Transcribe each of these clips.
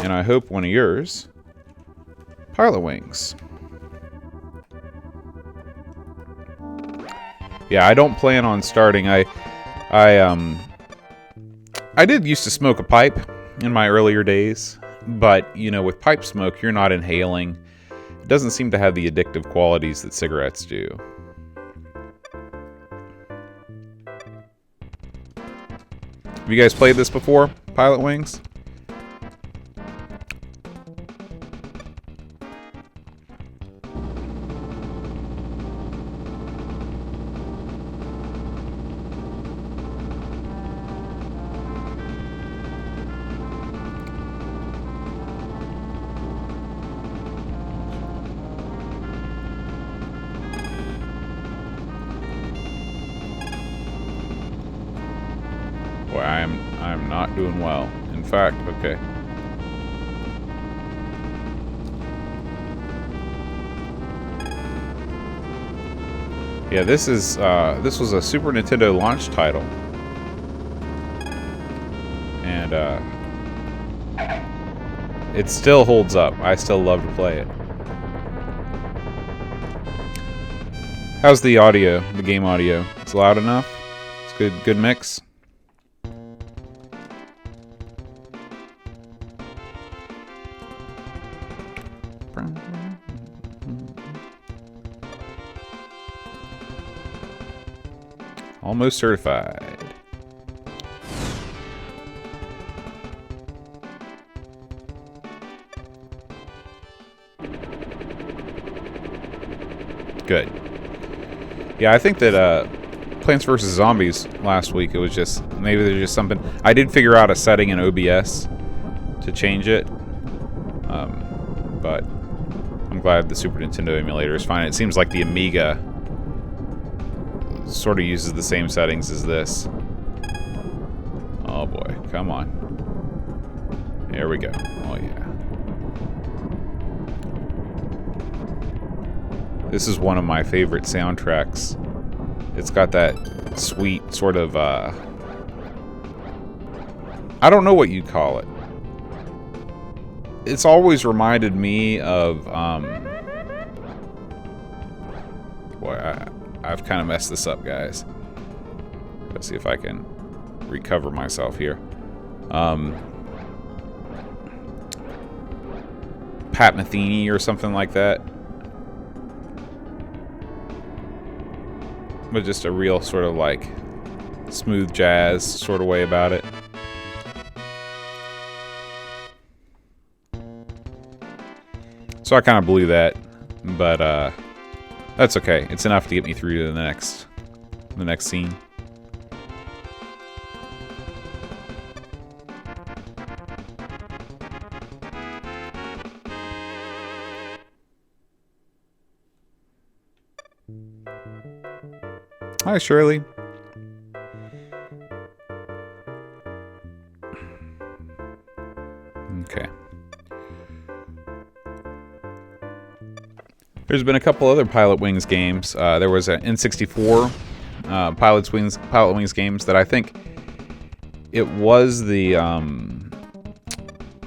and I hope one of yours, Pilotwings. Yeah, I don't plan on starting. I did used to smoke a pipe in my earlier days, but, you know, with pipe smoke, you're not inhaling. It doesn't seem to have the addictive qualities that cigarettes do. Have you guys played this before, Pilotwings? Boy, I'm not doing well. In fact, okay. Yeah, this was a Super Nintendo launch title. And it still holds up. I still love to play it. How's the audio? The game audio? It's loud enough? It's good mix? Almost certified. Good. Yeah, I think that Plants vs. Zombies last week, it was just, maybe there's just something. I did figure out a setting in OBS to change it. But I'm glad the Super Nintendo emulator is fine. It seems like the Amiga sort of uses the same settings as this. Oh boy, come on. There we go. Oh yeah. This is one of my favorite soundtracks. It's got that sweet sort of, I don't know what you'd call it. It's always reminded me of, boy, I've kind of messed this up, guys. Let's see if I can recover myself here. Pat Metheny or something like that. But just a real sort of like smooth jazz sort of way about it. So I kind of blew that, but that's okay. It's enough to get me through to the next scene. Hi, Shirley. Okay. There's been a couple other Pilotwings games. There was an N64 Pilotwings games that I think it was the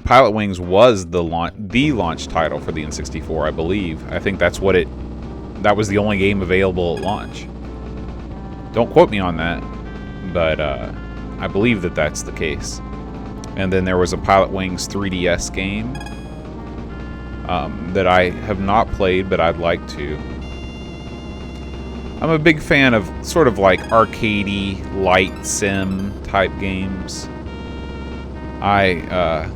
Pilotwings was the launch title for the N64, I believe. I think that was the only game available at launch. Don't quote me on that, but I believe that that's the case. And then there was a Pilotwings 3DS game that I have not played, but I'd like to. I'm a big fan of sort of like arcadey, light sim type games. I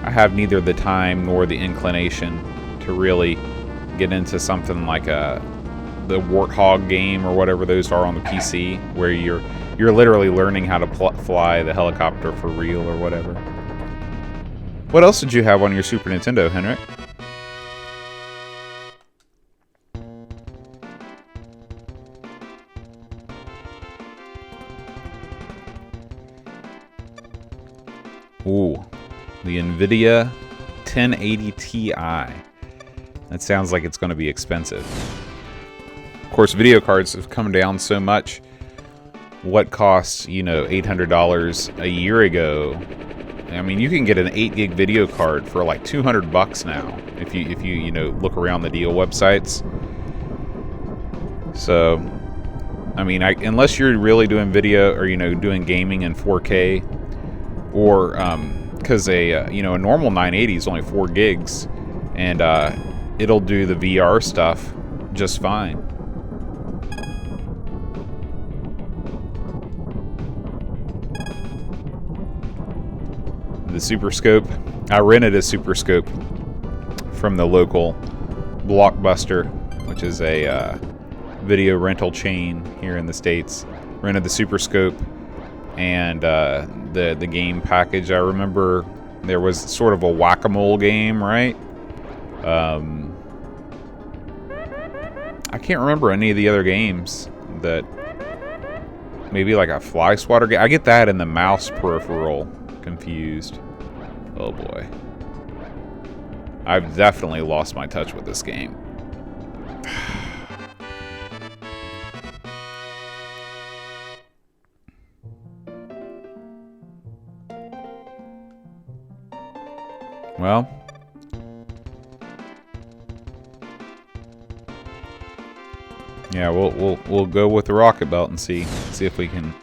have neither the time nor the inclination to really get into something like the Warthog game or whatever those are on the PC, where you're literally learning how to fly the helicopter for real or whatever. What else did you have on your Super Nintendo, Henrik? Ooh, the NVIDIA 1080 Ti. That sounds like it's going to be expensive. Of course, video cards have come down so much. What cost, $800 a year ago I mean, you can get an 8 gig video card for like $200 now if you know, look around the deal websites. So, I mean, unless you're really doing video or, you know, doing gaming in 4K, or because you know, a normal 980 is only 4 gigs, and it'll do the VR stuff just fine. The Super Scope. I rented a Super Scope from the local Blockbuster, which is a video rental chain here in the States. Rented the Super Scope and the game package. I remember there was sort of a whack-a-mole game, right? I can't remember any of the other games. That maybe like a fly swatter game. I get that and the mouse peripheral confused. Oh boy. I've definitely lost my touch with this game. Well, yeah, we'll go with the rocket belt and see if we can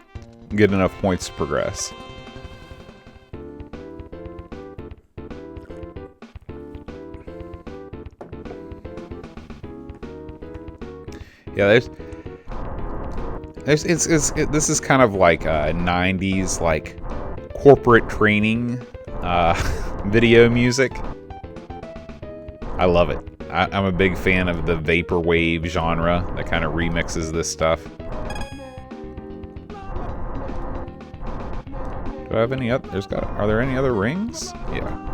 get enough points to progress. Yeah, this is kind of like a 90s like corporate training video music. I love it. I'm a big fan of the vaporwave genre that kind of remixes this stuff. Do I have any other? Are there any other rings? Yeah.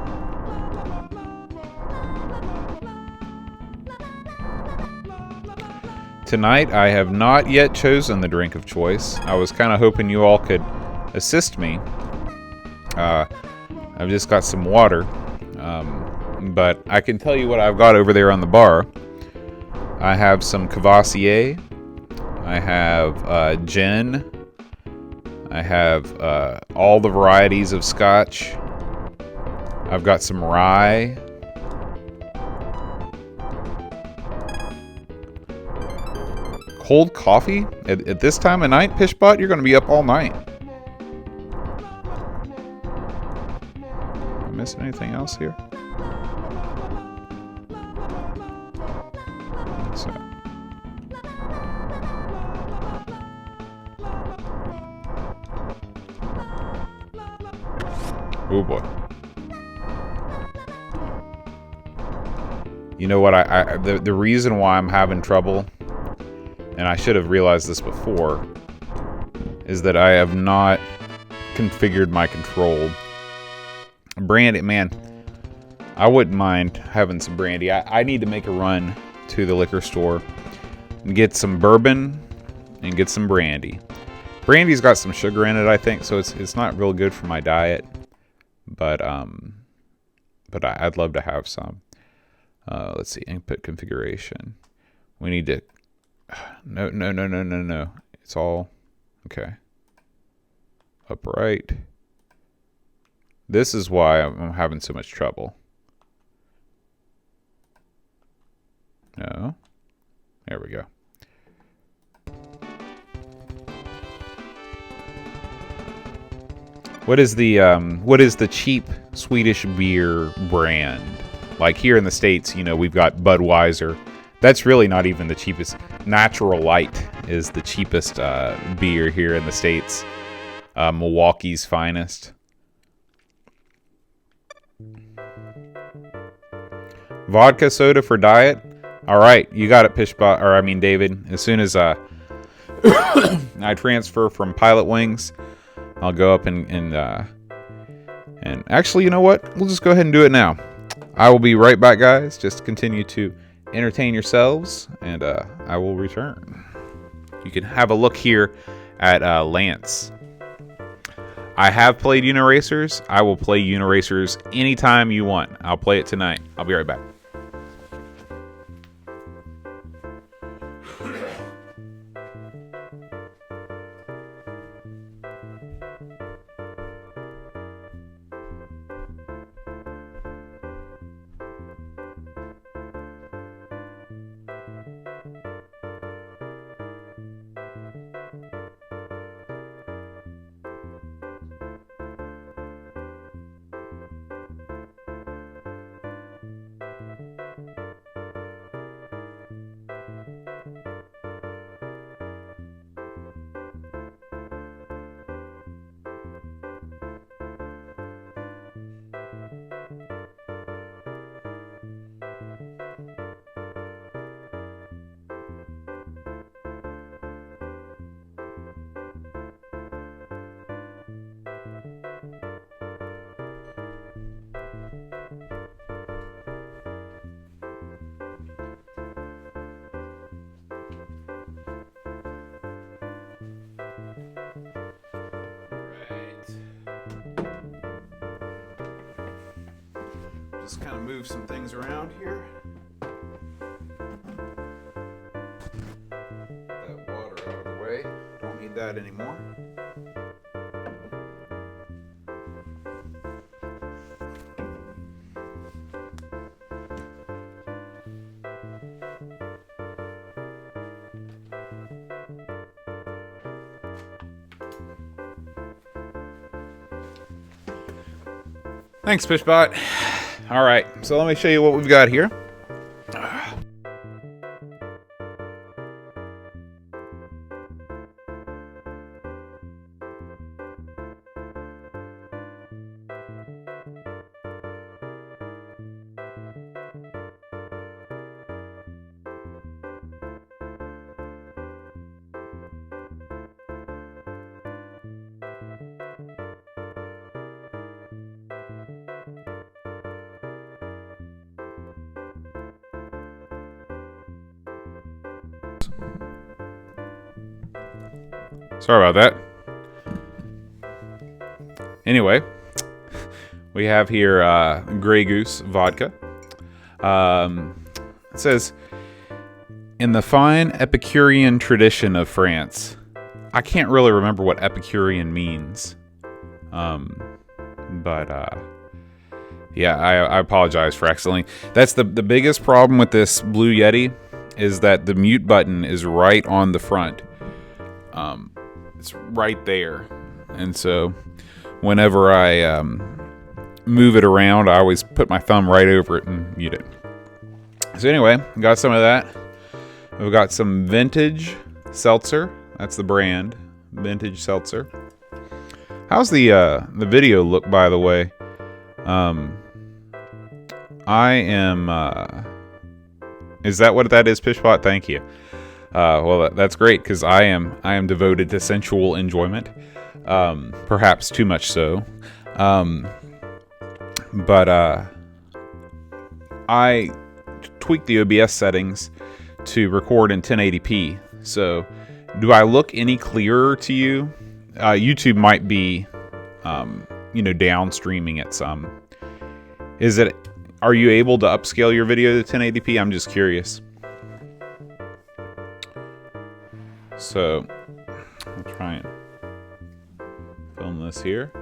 Tonight, I have not yet chosen the drink of choice. I was kind of hoping you all could assist me. I've just got some water. But I can tell you what I've got over there on the bar. I have some Cavassier. I have gin. I have all the varieties of scotch. I've got some rye. Cold coffee? At this time of night, Pishbot? You're going to be up all night. Am I missing anything else here? So. Oh boy. You know what? The reason why I'm having trouble, and I should have realized this before, is that I have not configured my control. Brandy, man, I wouldn't mind having some brandy. I need to make a run to the liquor store and get some bourbon and get some brandy. Brandy's got some sugar in it, I think, so it's not real good for my diet. But I'd love to have some. Let's see, input configuration. We need to. No. It's all okay. Upright. This is why I'm having so much trouble. No. There we go. What is the cheap Swedish beer brand? Like here in the States, you know, we've got Budweiser. That's really not even the cheapest. Natural Light is the cheapest beer here in the States. Milwaukee's Finest. Vodka soda for diet? All right, you got it, Pishbot. Or I mean, David. As soon as I transfer from Pilotwings, I'll go up and actually, you know what? We'll just go ahead and do it now. I will be right back, guys. Just continue to entertain yourselves, and I will return. You can have a look here at Lance. I have played Uniracers. I will play Uniracers anytime you want. I'll play it tonight. I'll be right back. Just kind of move some things around here. Get that water out of the way. Don't need that anymore. Thanks, Fishbot. All right, so let me show you what we've got here. Sorry about that. Anyway, we have here Grey Goose vodka. It says, in the fine Epicurean tradition of France. I can't really remember what Epicurean means. Yeah, I apologize for accidentally. That's the biggest problem with this Blue Yeti, is that the mute button is right on the front. It's right there. And so whenever I move it around, I always put my thumb right over it and mute it. So anyway, got some of that. We've got some vintage seltzer. That's the brand, vintage seltzer. How's the video look, by the way? I am. Is that what that is, Pishbot? Thank you. Well, that's great, because I am devoted to sensual enjoyment. Perhaps too much so. But I tweaked the OBS settings to record in 1080p. So, do I look any clearer to you? YouTube might be, downstreaming it some. Are you able to upscale your video to 1080p? I'm just curious. So, I'll try and film this here.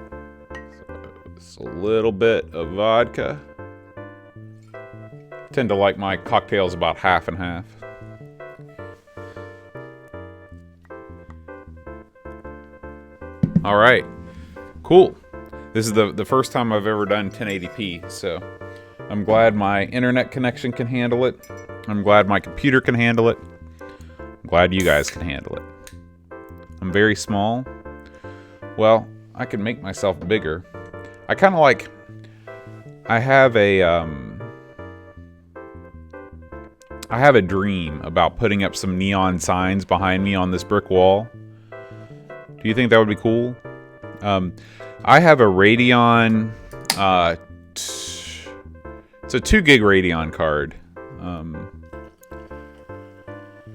So, just a little bit of vodka. I tend to like my cocktails about half and half. All right, cool. This is the first time I've ever done 1080p, so I'm glad my internet connection can handle it. I'm glad my computer can handle it. I'm glad you guys can handle it. I'm very small. Well, I can make myself bigger. I kind of like... I have a dream about putting up some neon signs behind me on this brick wall. Do you think that would be cool? I have a Radeon... it's a 2 gig Radeon card.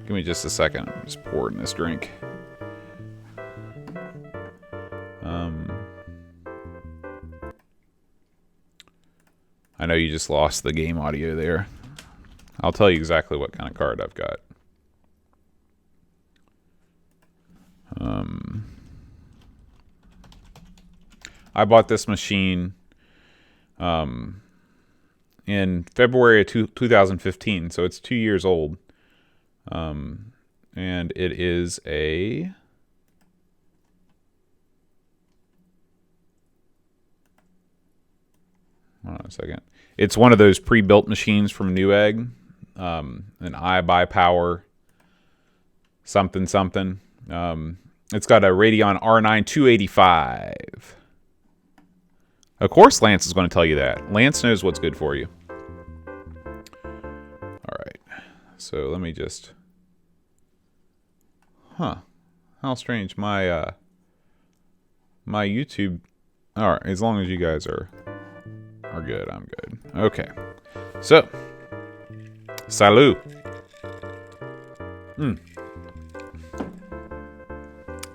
Give me just a second. I'm just pouring this drink. I know you just lost the game audio there. I'll tell you exactly what kind of card I've got. I bought this machine in February of 2015, so it's 2 years old. And it is a... Hold on a second. It's one of those pre-built machines from Newegg. An iBuyPower something. It's got a Radeon R9 285. Of course Lance is going to tell you that. Lance knows what's good for you. Alright. So let me just... Huh. How strange. My YouTube... Alright, as long as you guys are good, I'm good. Okay. So. Salut.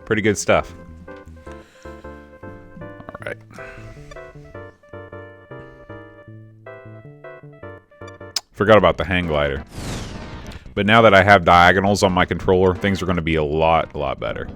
Pretty good stuff. Alright. Forgot about the hang glider. But now that I have diagonals on my controller, things are going to be a lot better.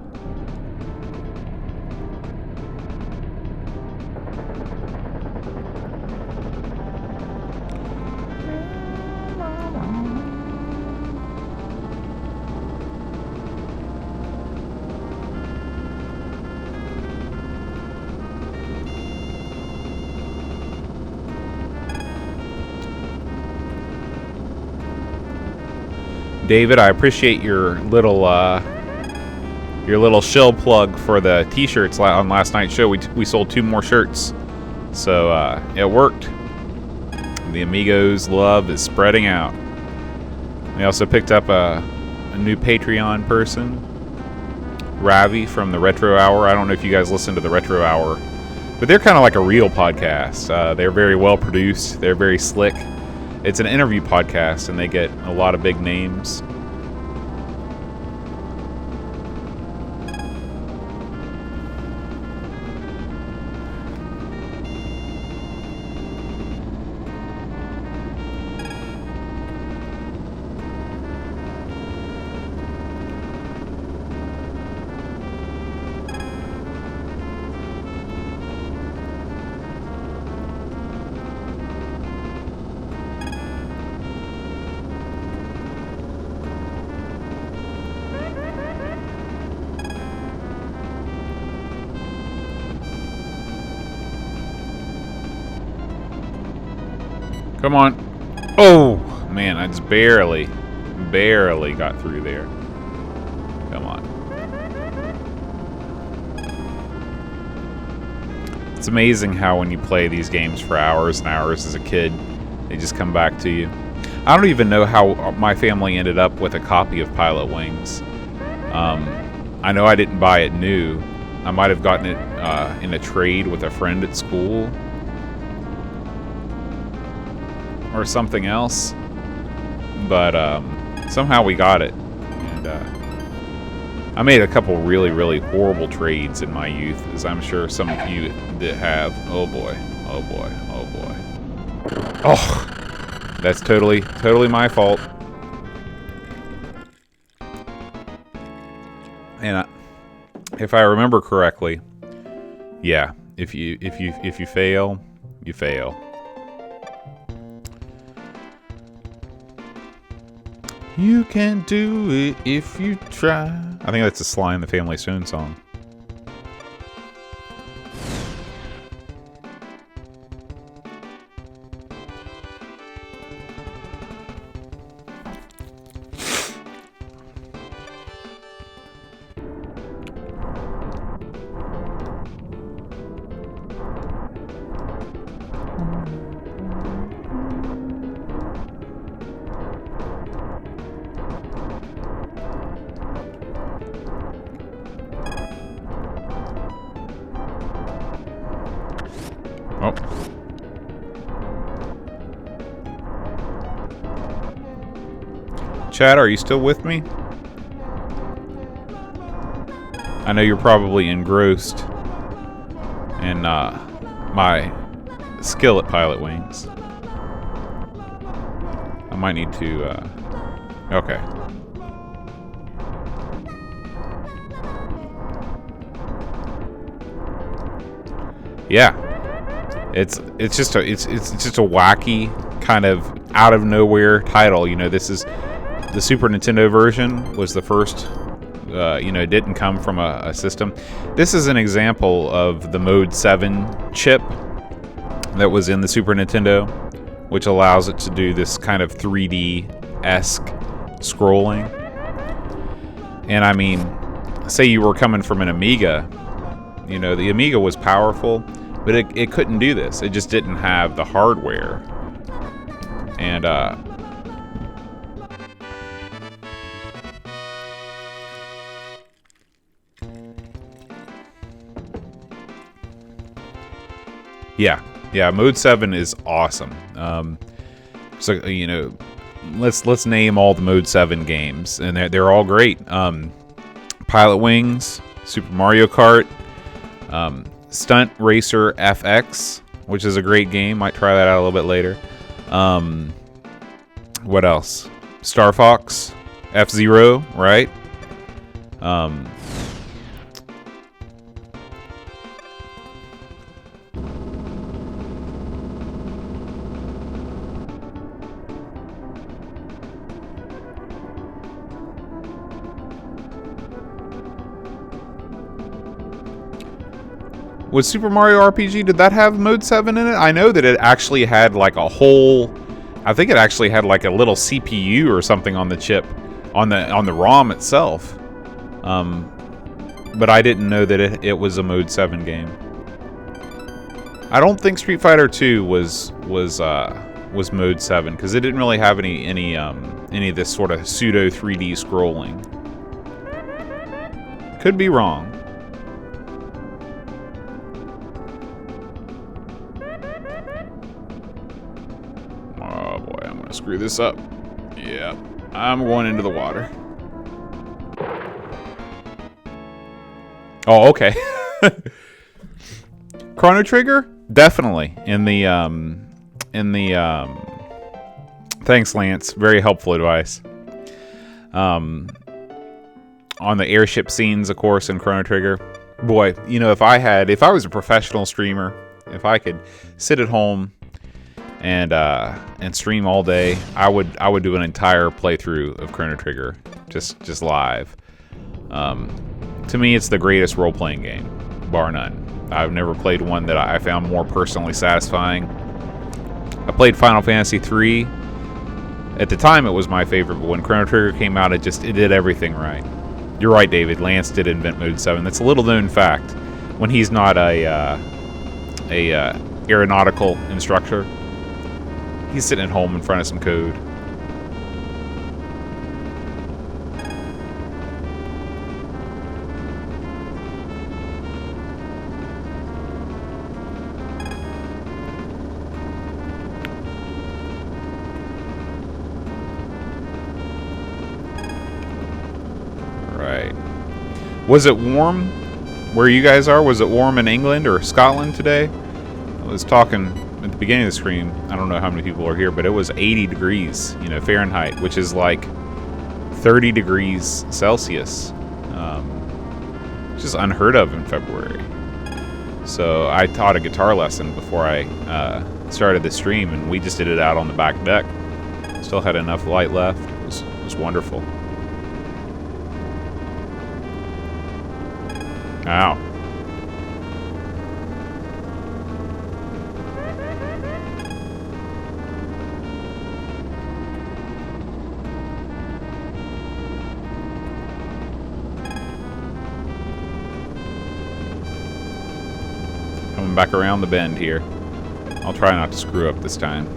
David, I appreciate your little shill plug for the t-shirts on last night's show. We sold 2 more shirts, so it worked. The Amigos love is spreading out. We also picked up a new Patreon person, Ravi from the Retro Hour. I don't know if you guys listen to the Retro Hour, but they're kind of like a real podcast. They're very well produced. They're very slick. It's an interview podcast, and they get a lot of big names. Come on. Oh, man, I just barely got through there. Come on. It's amazing how when you play these games for hours and hours as a kid, they just come back to you. I don't even know how my family ended up with a copy of Pilotwings. I know I didn't buy it new. I might have gotten it in a trade with a friend at school. Or something else, but somehow we got it, and I made a couple really horrible trades in my youth, as I'm sure some of you did have. Oh boy, oh boy, oh boy. Oh, that's totally my fault. And if I remember correctly, yeah, if you fail, you fail. You can do it if you try. I think that's a Sly and the Family Stone song. Oh. Chad, are you still with me? I know you're probably engrossed in my skill at Pilotwings. I might need to, okay. Yeah. It's just a wacky kind of out of nowhere title. You know, this is the Super Nintendo version was the first. It didn't come from a system. This is an example of the Mode 7 chip that was in the Super Nintendo, which allows it to do this kind of 3D-esque scrolling. And I mean, say you were coming from an Amiga, you know, the Amiga was powerful, but it couldn't do this. It just didn't have the hardware. And yeah, Mode 7 is awesome. So you know, let's name all the Mode 7 games, and they're all great. Pilotwings, Super Mario Kart, Stunt Racer FX, which is a great game. Might try that out a little bit later. What else? Star Fox, F-Zero, right? Was Super Mario RPG, did that have Mode 7 in it? I know that it actually had like a whole, I think it actually had like a little CPU or something on the chip, on the ROM itself. But I didn't know that it was a Mode 7 game. I don't think Street Fighter 2 was Mode 7 because it didn't really have any of this sort of pseudo 3D scrolling. Could be wrong. Oh boy, I'm gonna screw this up. Yeah, I'm going into the water. Oh, okay. Chrono Trigger? Definitely. Thanks, Lance. Very helpful advice. On the airship scenes, of course, in Chrono Trigger. Boy, you know, if I was a professional streamer, if I could sit at home and stream all day, I would do an entire playthrough of Chrono Trigger, just live. To me, it's the greatest role-playing game, bar none. I've never played one that I found more personally satisfying. I played Final Fantasy III. At the time, it was my favorite, but when Chrono Trigger came out, it did everything right. You're right, David. Lance did invent Mode 7. That's a little-known fact. When he's not a aeronautical instructor, he's sitting at home in front of some code. Was it warm where you guys are? Was it warm in England or Scotland today? I was talking at the beginning of the stream. I don't know how many people are here, but it was 80 degrees, you know, Fahrenheit, which is like 30 degrees Celsius, which is unheard of in February. So I taught a guitar lesson before I started the stream, and we just did it out on the back deck. Still had enough light left. It was wonderful. Ow. Coming back around the bend here. I'll try not to screw up this time.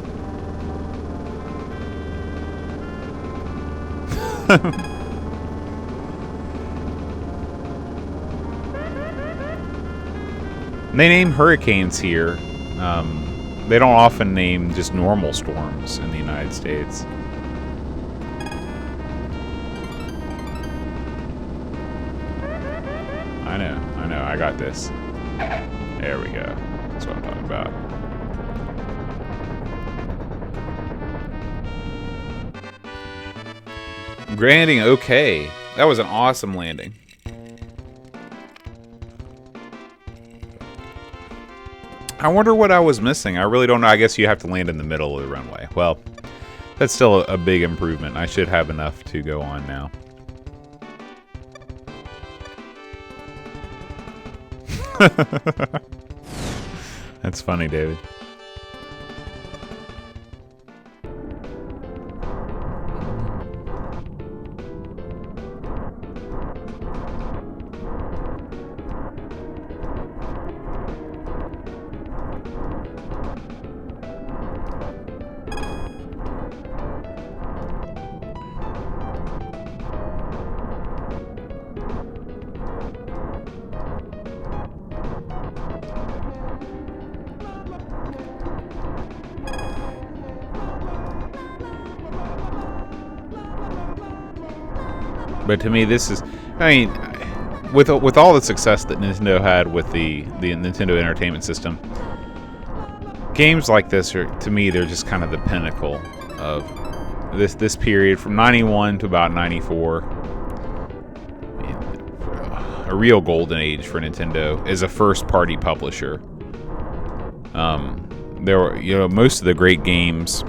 They name hurricanes here. They don't often name just normal storms in the United States. I know, I got this. There we go. That's what I'm talking about. Landing okay. That was an awesome landing. I wonder what I was missing. I really don't know. I guess you have to land in the middle of the runway. Well, that's still a big improvement. I should have enough to go on now. That's funny, David. But to me, this is, I mean, with all the success that Nintendo had with the Nintendo Entertainment System, games like this are, to me, they're just kind of the pinnacle of this period from 91 to about 94. A real golden age for Nintendo as a first-party publisher. There were, most of the great games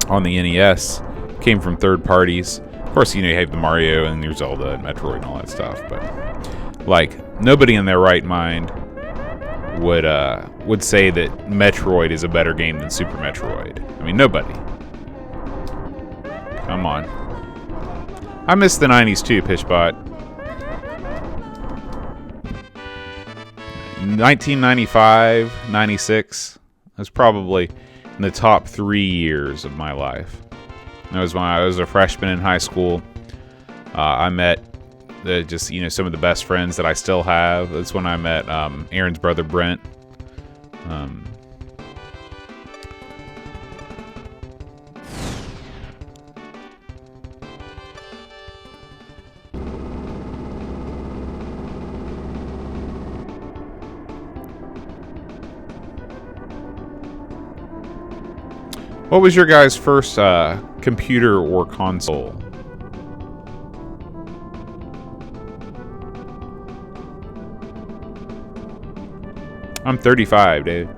on the NES came from third parties. Of course, you have the Mario and your Zelda and Metroid and all that stuff, but like nobody in their right mind would say that Metroid is a better game than Super Metroid. I mean, nobody. Come on. I miss the 90s too, Pishbot. 1995, 96 was probably in the top 3 years of my life. That was when I was a freshman in high school. I met some of the best friends that I still have. That's when I met Aaron's brother Brent. What was your guys' first computer or console? I'm 35, dude.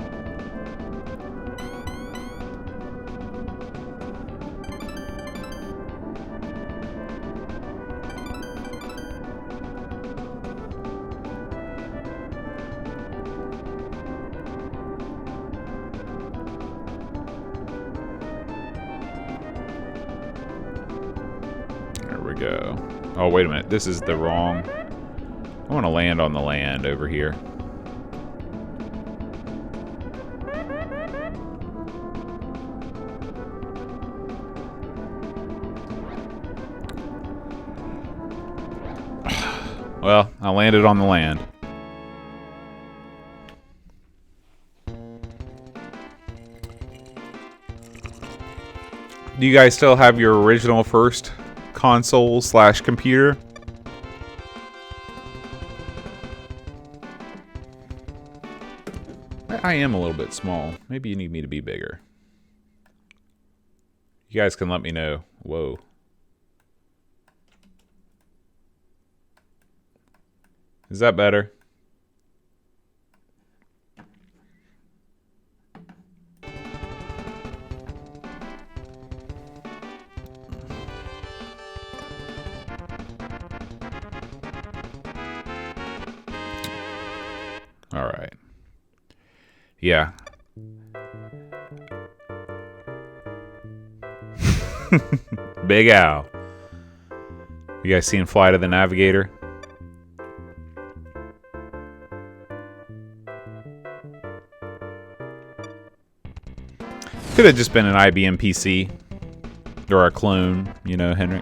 Go. Oh, wait a minute. This is the wrong... I want to land on the land over here. Well, I landed on the land. Do you guys still have your original first console / computer? I am a little bit small. Maybe you need me to be bigger. You guys can let me know. Whoa. Is that better? All right. Yeah. Big Al. You guys seen Flight of the Navigator? Could have just been an IBM PC. Or a clone, Henry.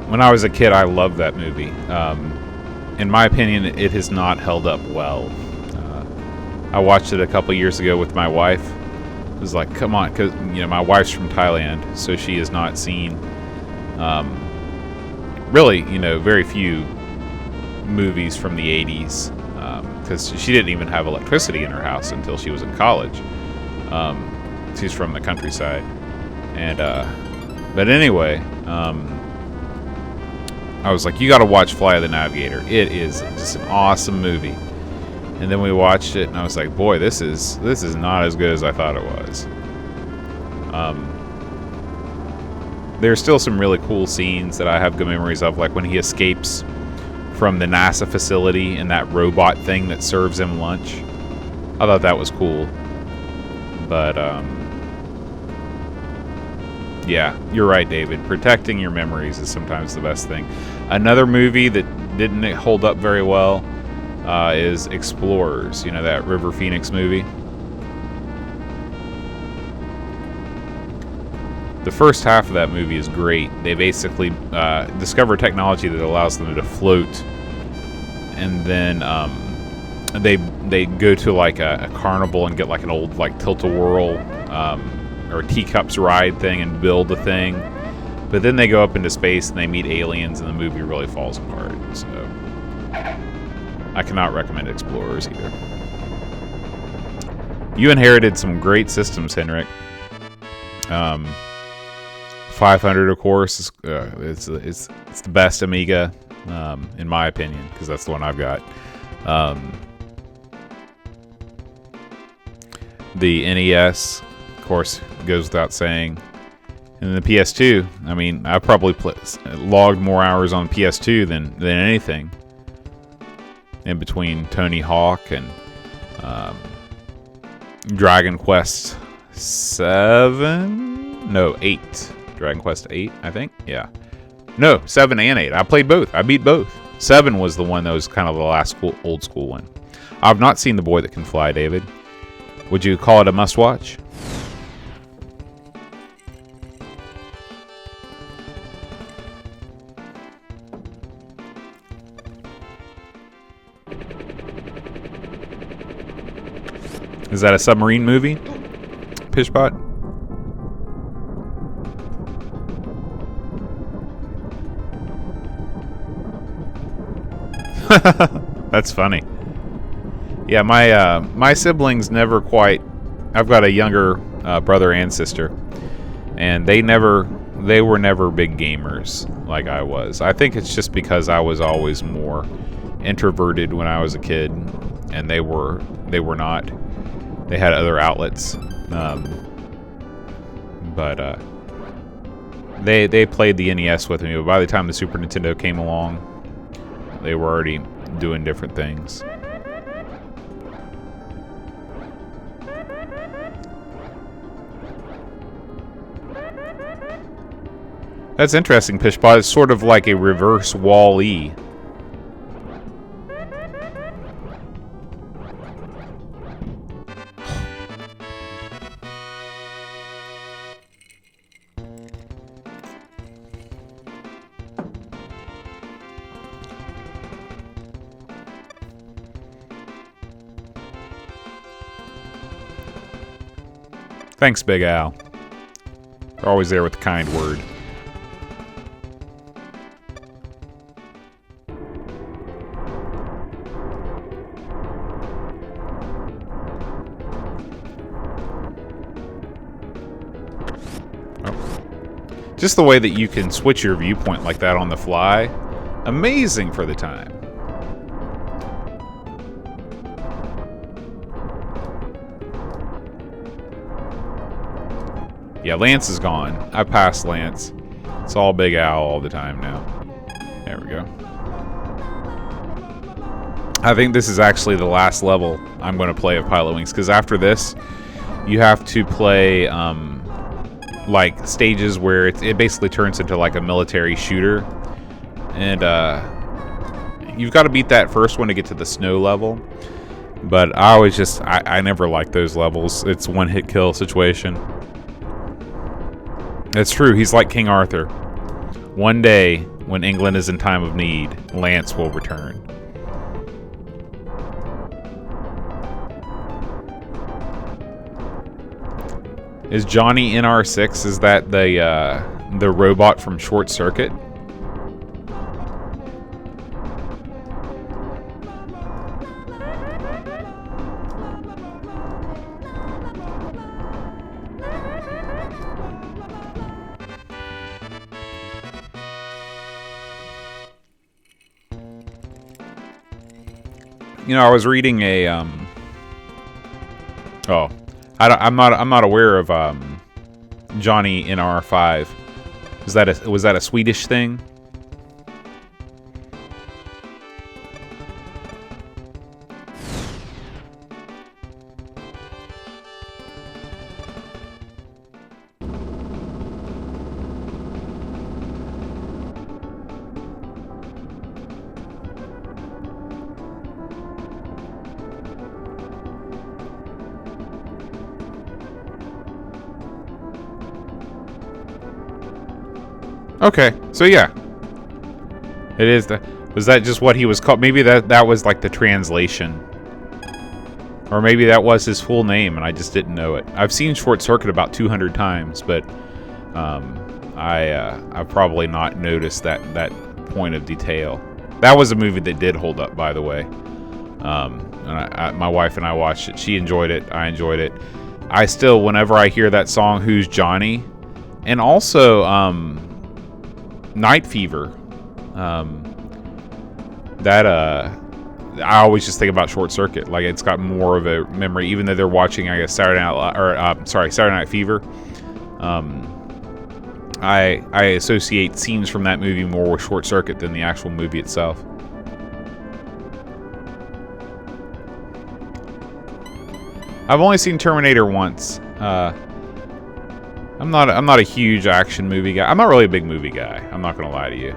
When I was a kid, I loved that movie. In my opinion, it has not held up well. I watched it a couple years ago with my wife. It was like, come on, because my wife's from Thailand, so she has not seen really, very few movies from the 80s, because she didn't even have electricity in her house until she was in college. She's from the countryside, and but anyway. I was like, you got to watch Flight of the Navigator. It is just an awesome movie. And then we watched it, and I was like, boy, this is not as good as I thought it was. There's still some really cool scenes that I have good memories of, like when he escapes from the NASA facility and that robot thing that serves him lunch. I thought that was cool. But, yeah, you're right, David. Protecting your memories is sometimes the best thing. Another movie that didn't hold up very well is Explorers. That River Phoenix movie. The first half of that movie is great. They basically discover technology that allows them to float. And then they go to like a carnival and get like an old like tilt-a-whirl or teacups ride thing and build the thing. But then they go up into space and they meet aliens, and the movie really falls apart. So I cannot recommend Explorers either. You inherited some great systems, Henrik. 500, of course, it's the best Amiga, in my opinion, because that's the one I've got. The NES, of course, goes without saying. And the PS2, I mean, I probably logged more hours on PS2 than anything. In between Tony Hawk and Dragon Quest 7? No, 8. Dragon Quest 8, I think? Yeah. No, 7 and 8. I played both. I beat both. 7 was the one that was kind of the last old school one. I've not seen The Boy That Can Fly, David. Would you call it a must-watch? Is that a submarine movie? Pishbot? That's funny. Yeah, my siblings never quite. I've got a younger brother and sister, and they were never big gamers like I was. I think it's just because I was always more introverted when I was a kid, and they were not. They had other outlets, but they played the NES with me. But by the time the Super Nintendo came along, they were already doing different things. That's interesting, Pishbot. It's sort of like a reverse Wall-E. Thanks, Big Al. They're always there with the kind word. Oh. Just the way that you can switch your viewpoint like that on the fly. Amazing for the time. Yeah, Lance is gone. I passed Lance. It's all Big Al all the time now. There we go. I think this is actually the last level I'm going to play of Pilotwings, because after this, you have to play like stages where it basically turns into like a military shooter, and you've got to beat that first one to get to the snow level. But I always just I never liked those levels. It's a one-hit kill situation. That's true. He's like King Arthur. One day, when England is in time of need, Lance will return. Is Johnny NR6? Is that the robot from Short Circuit? You know, I was reading a I'm not aware of Johnny NR5. Was that a Swedish thing? Okay, so yeah, it is was that just what he was called? Maybe that was like the translation Or maybe that was his full name and I just didn't know it. I've seen Short Circuit about 200 times, but I've probably not noticed that point of detail. That was a movie that did hold up, by the way. And my wife and I watched it. She enjoyed it. I enjoyed it. I still, whenever I hear that song, Who's Johnny? And also, Night Fever. I always just think about Short Circuit. Like, it's got more of a memory, even though they're watching, I guess, Saturday Night Fever. I associate scenes from that movie more with Short Circuit than the actual movie itself. I've only seen Terminator once. I'm not a huge action movie guy. I'm not really a big movie guy. I'm not gonna lie to you.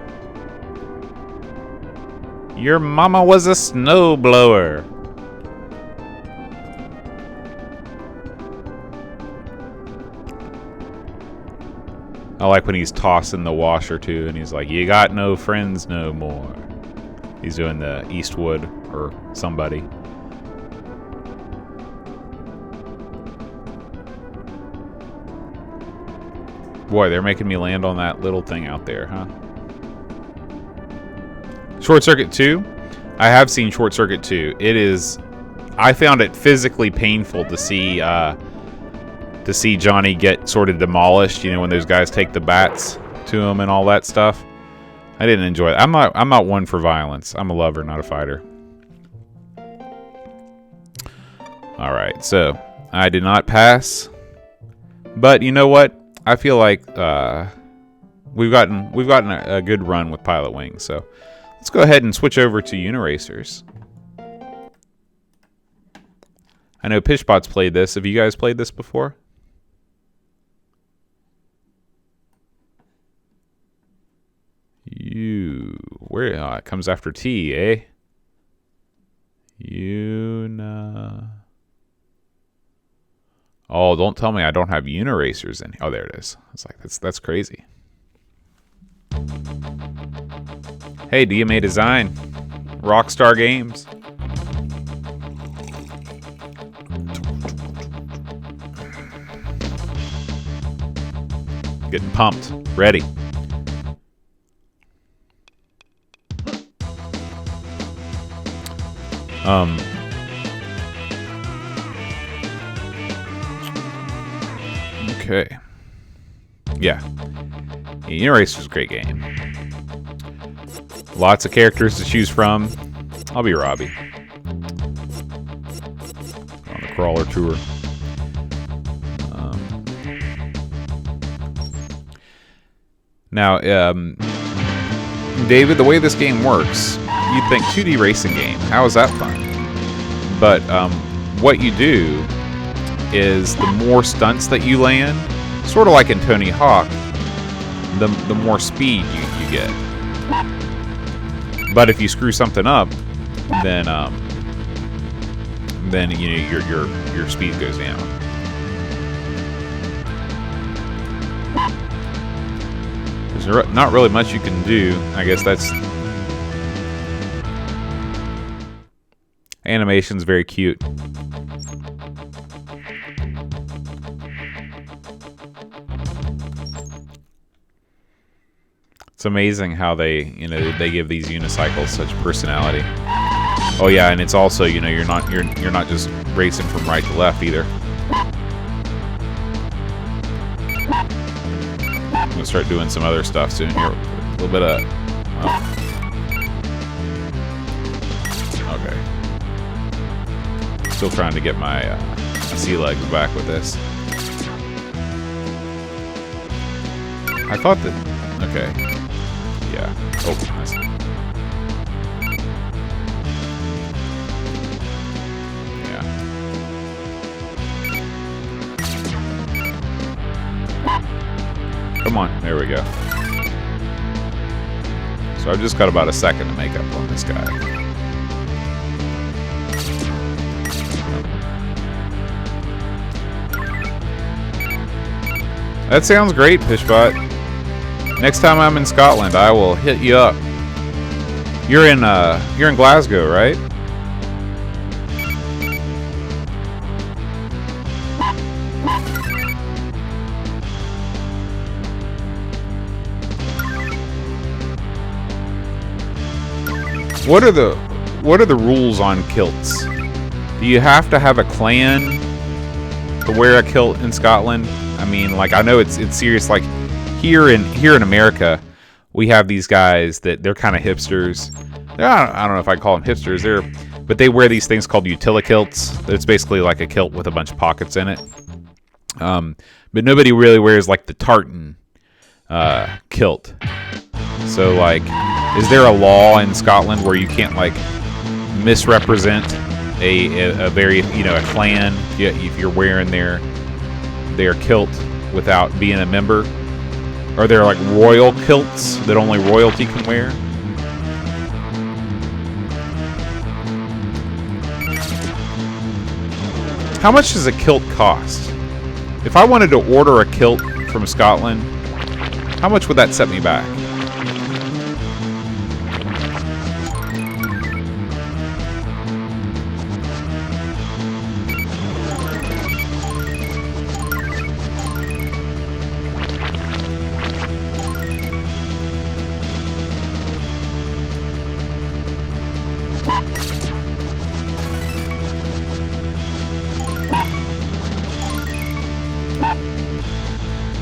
Your mama was a snowblower. I like when he's tossing the washer too, and he's like, "You got no friends no more." He's doing the Eastwood or somebody. Boy, they're making me land on that little thing out there, huh? Short Circuit 2. I have seen Short Circuit 2. It is... I found it physically painful to see Johnny get sort of demolished, you know, when those guys take the bats to him and all that stuff. I didn't enjoy it. I'm not one for violence. I'm a lover, not a fighter. Alright, so I did not pass. But you know what? I feel like we've gotten a good run with Pilotwings, so let's go ahead and switch over to Uniracers. I know Pishbot's played this. Have you guys played this before? Where it comes after T, eh? Oh, don't tell me I don't have Uniracers in. Oh, there it is. It's like that's crazy. Hey, DMA Design, Rockstar Games. Getting pumped, ready. Okay. Yeah. Uniracer's a great game. Lots of characters to choose from. I'll be Robbie. On the crawler tour. Now, David, the way this game works, you'd think 2D racing game. How is that fun? But what you do is the more stunts that you land, sort of like in Tony Hawk, the more speed you get. But if you screw something up, then you know your speed goes down. There's not really much you can do. I guess that's animation's very cute. It's amazing how they give these unicycles such personality. Oh yeah, and it's also, you know, you're not just racing from right to left either. I'm gonna start doing some other stuff soon here. A little bit of okay. Still trying to get my sea legs back with this. I thought that okay. Yeah. Oh, nice. Yeah. Come on. There we go. So I've just got about a second to make up on this guy. That sounds great, Pishbot. Next time I'm in Scotland, I will hit you up. You're in Glasgow, right? What are the rules on kilts? Do you have to have a clan to wear a kilt in Scotland? I mean, like, I know it's serious. Like here in America, we have these guys that they're kind of hipsters. I don't know if I call them hipsters. But they wear these things called utilakilts. It's basically like a kilt with a bunch of pockets in it. But nobody really wears like the tartan kilt. So like, is there a law in Scotland where you can't like misrepresent a very, you know, a clan if you're wearing their kilt without being a member? Are there like royal kilts that only royalty can wear? How much does a kilt cost? If I wanted to order a kilt from Scotland, how much would that set me back?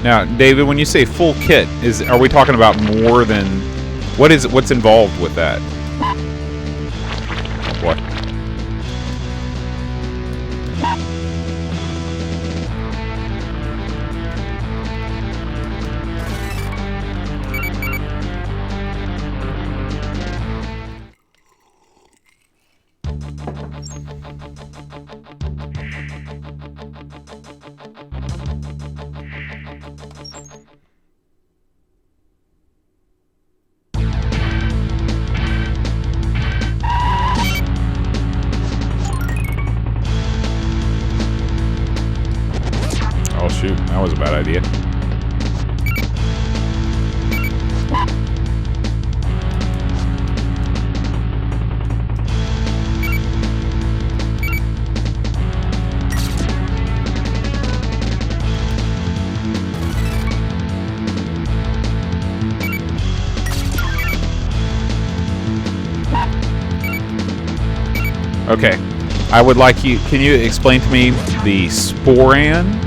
Now, David, when you say full kit, are we talking about more than what's involved with that? What? Shoot, that was a bad idea. Okay, I would like you. Can you explain to me the sporan?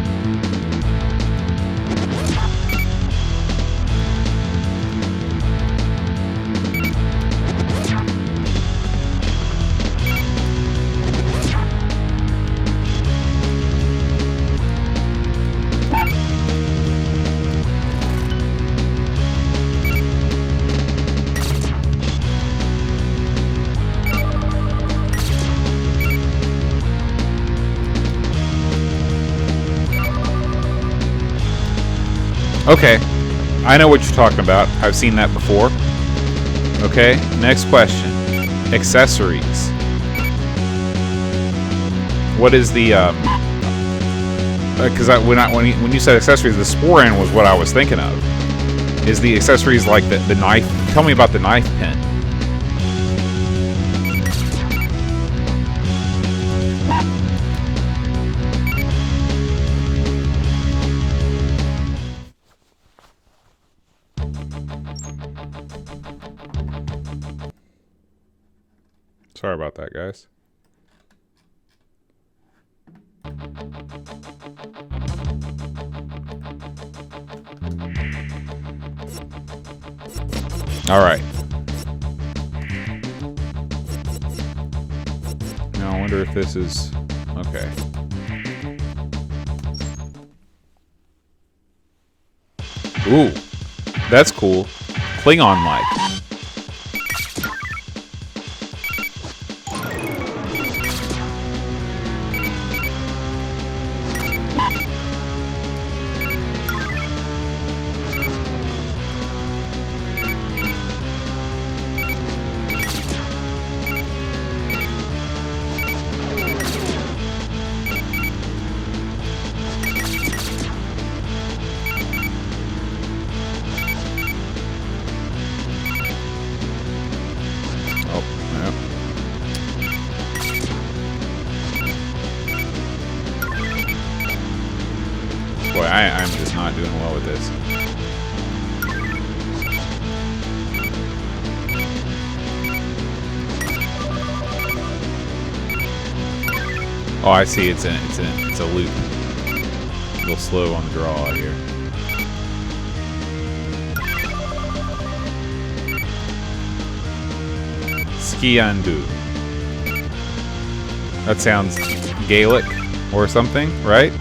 Okay, I know what you're talking about. I've seen that before. Okay, next question. Accessories. What is the, because when you said accessories, the sporan was what I was thinking of. Is the accessories like the knife? Tell me about the knife pin. Sorry about that, guys. All right. Now I wonder if this is okay. Ooh, that's cool. Klingon-like. Boy, I'm just not doing well with this. Oh, I see. It's a loop. A little slow on the draw here. Skiandu. That sounds Gaelic or something, right?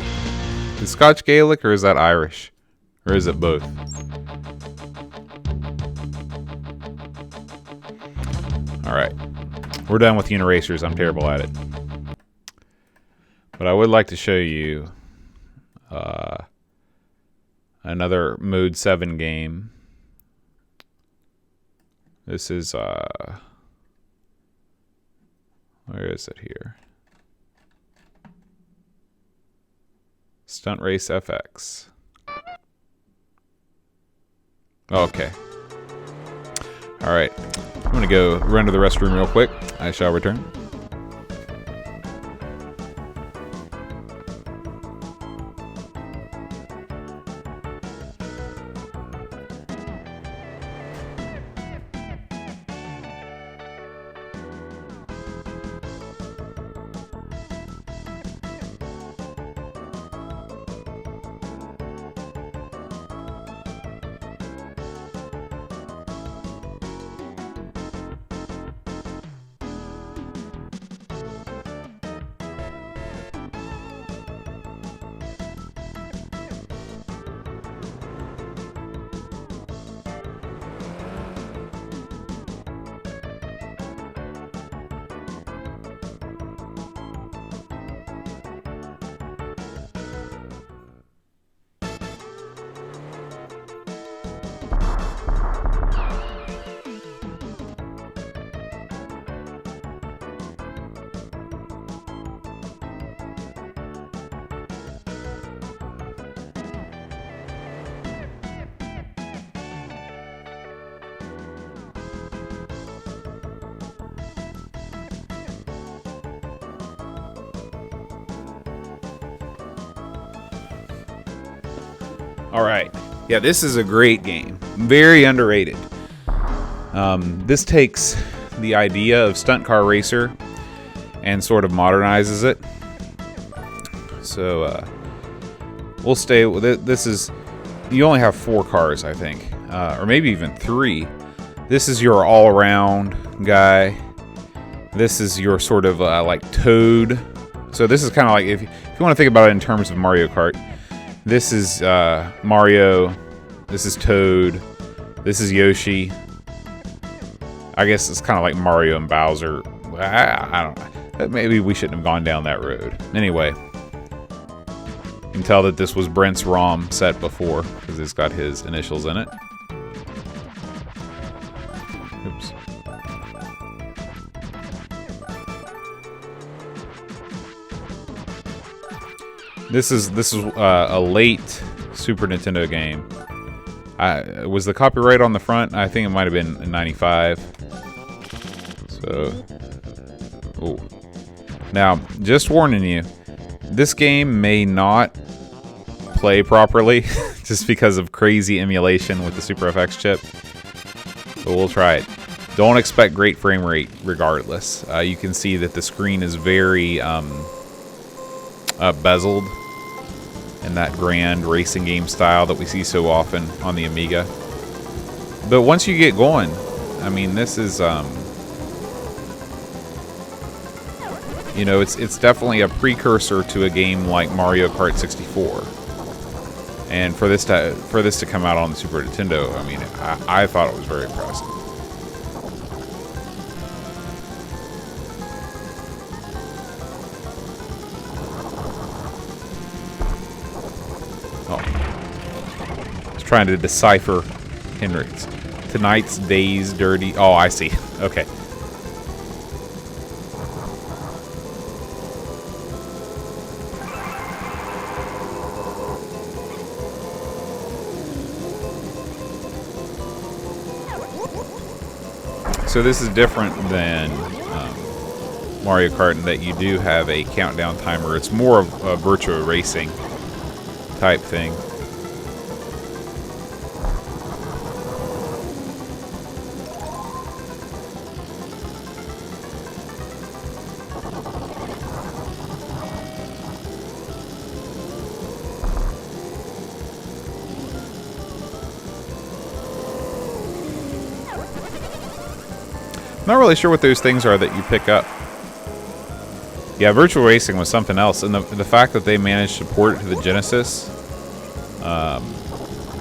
Is Scotch Gaelic or is that Irish? Or is it both? Alright. We're done with Uniracers. I'm terrible at it. But I would like to show you another Mode 7 game. This is, where is it here? Stunt Race FX. Okay. Alright. I'm going to go run to the restroom real quick. I shall return. Alright. Yeah, this is a great game. Very underrated. This takes the idea of Stunt Car Racer and sort of modernizes it. So, we'll stay with it. This is... You only have 4 cars, I think. Or maybe even 3. This is your all-around guy. This is your sort of, like, Toad. So this is kind of like... If you want to think about it in terms of Mario Kart... This is Mario, this is Toad, this is Yoshi. I guess it's kind of like Mario and Bowser. I don't know. Maybe we shouldn't have gone down that road. Anyway, you can tell that this was Brent's ROM set before, because it's got his initials in it. Oops. This is a late Super Nintendo game. Was the copyright on the front? I think it might have been in '95. So, oh. Now, just warning you, this game may not play properly just because of crazy emulation with the Super FX chip. But we'll try it. Don't expect great frame rate regardless. You can see that the screen is very bezeled in that grand racing game style that we see so often on the Amiga. But once you get going, I mean, this is, you know, it's definitely a precursor to a game like Mario Kart 64. And for this to come out on the Super Nintendo, I mean, I thought it was very impressive. Trying to decipher Henrik's. Tonight's day's dirty. Oh, I see. Okay. So this is different than Mario Kart in that you do have a countdown timer. It's more of a virtual racing type thing. I'm not really sure what those things are that you pick up. Yeah, Virtual Racing was something else, and the fact that they managed to port it to the Genesis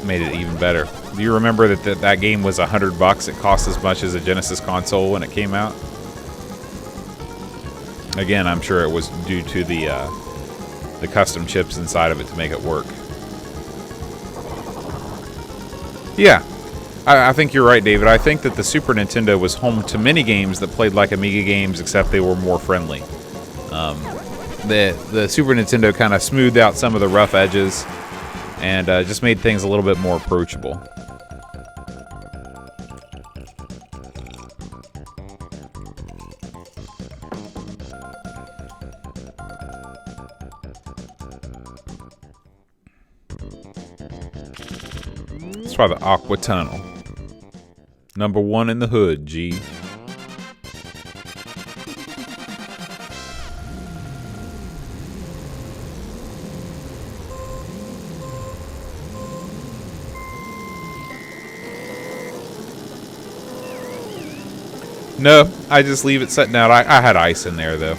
made it even better. Do you remember that game was $100? It cost as much as a Genesis console when it came out. Again, I'm sure it was due to the custom chips inside of it to make it work. Yeah. I think you're right, David. I think that the Super Nintendo was home to many games that played like Amiga games, except they were more friendly. The Super Nintendo kind of smoothed out some of the rough edges and just made things a little bit more approachable. Let's try the Aqua Tunnel. Number 1 in the hood, G. No, I just leave it sitting out. I had ice in there, though.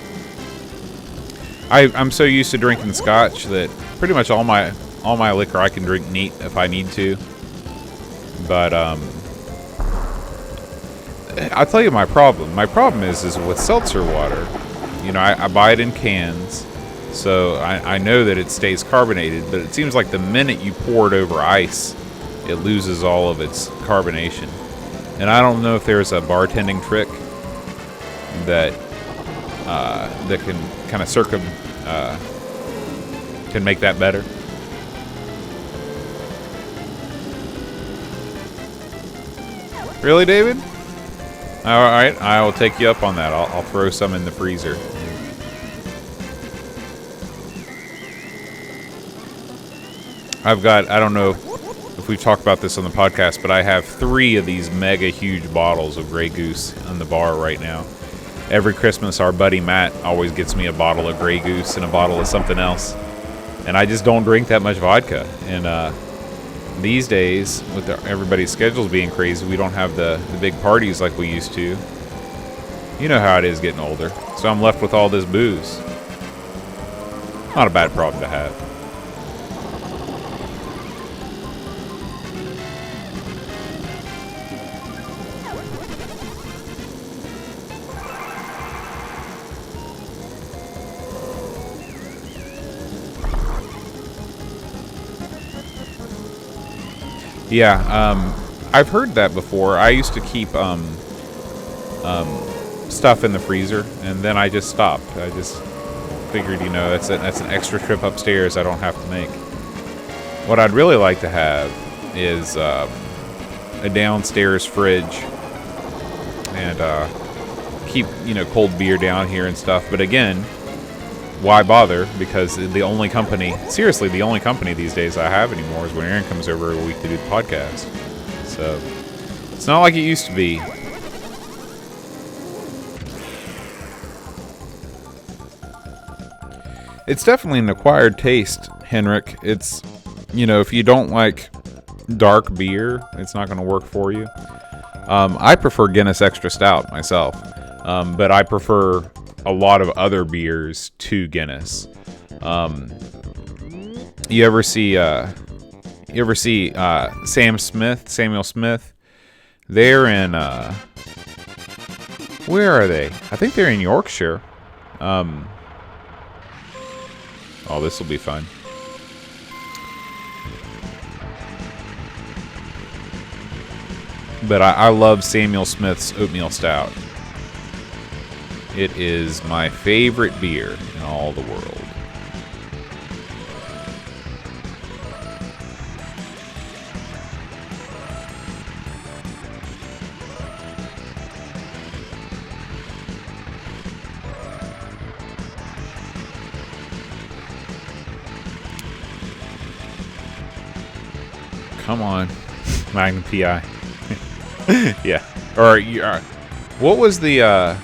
I'm so used to drinking scotch that pretty much all my liquor I can drink neat if I need to. But I'll tell you my problem. My problem is with seltzer water. You know, I buy it in cans, so I know that it stays carbonated, but it seems like the minute you pour it over ice, it loses all of its carbonation. And I don't know if there's a bartending trick that can kind of can make that better. Really, David? All right, I will take you up on that. I'll throw some in the freezer. I've got, I don't know if we've talked about this on the podcast, but I have 3 of these mega huge bottles of Grey Goose on the bar right now. Every Christmas, our buddy Matt always gets me a bottle of Grey Goose and a bottle of something else. And I just don't drink that much vodka. And these days, with everybody's schedules being crazy, we don't have the big parties like we used to. You know how it is getting older. So I'm left with all this booze. Not a bad problem to have. Yeah, I've heard that before. I used to keep stuff in the freezer, and then I just stopped. I just figured, you know, that's an extra trip upstairs I don't have to make. What I'd really like to have is a downstairs fridge and keep, you know, cold beer down here and stuff. But again, why bother? Because the only company, seriously, the only company these days I have anymore is when Aaron comes over every week to do the podcast. So it's not like it used to be. It's definitely an acquired taste, Henrik. It's, you know, if you don't like dark beer, it's not going to work for you. I prefer Guinness Extra Stout myself, but I prefer a lot of other beers to Guinness. You ever see Samuel Smith? They're in where are they? I think they're in Yorkshire. Oh, this will be fun. But I love Samuel Smith's Oatmeal Stout. It is my favorite beer in all the world. Come on. Magnum PI. Yeah. Or what was the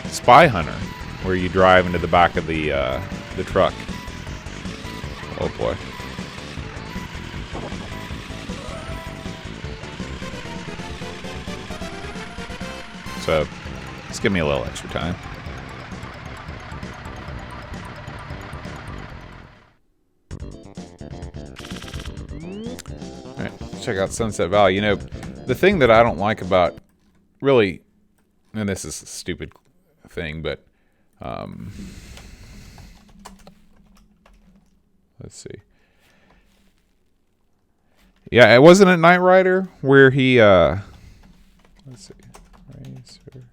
Spy Hunter where you drive into the back of the truck? Oh boy. So, just give me a little extra time. Alright, check out Sunset Valley. You know, the thing that I don't like about, really, and this is a stupid thing, but, let's see. Yeah, it wasn't a Knight Rider where he, let's see. Racer.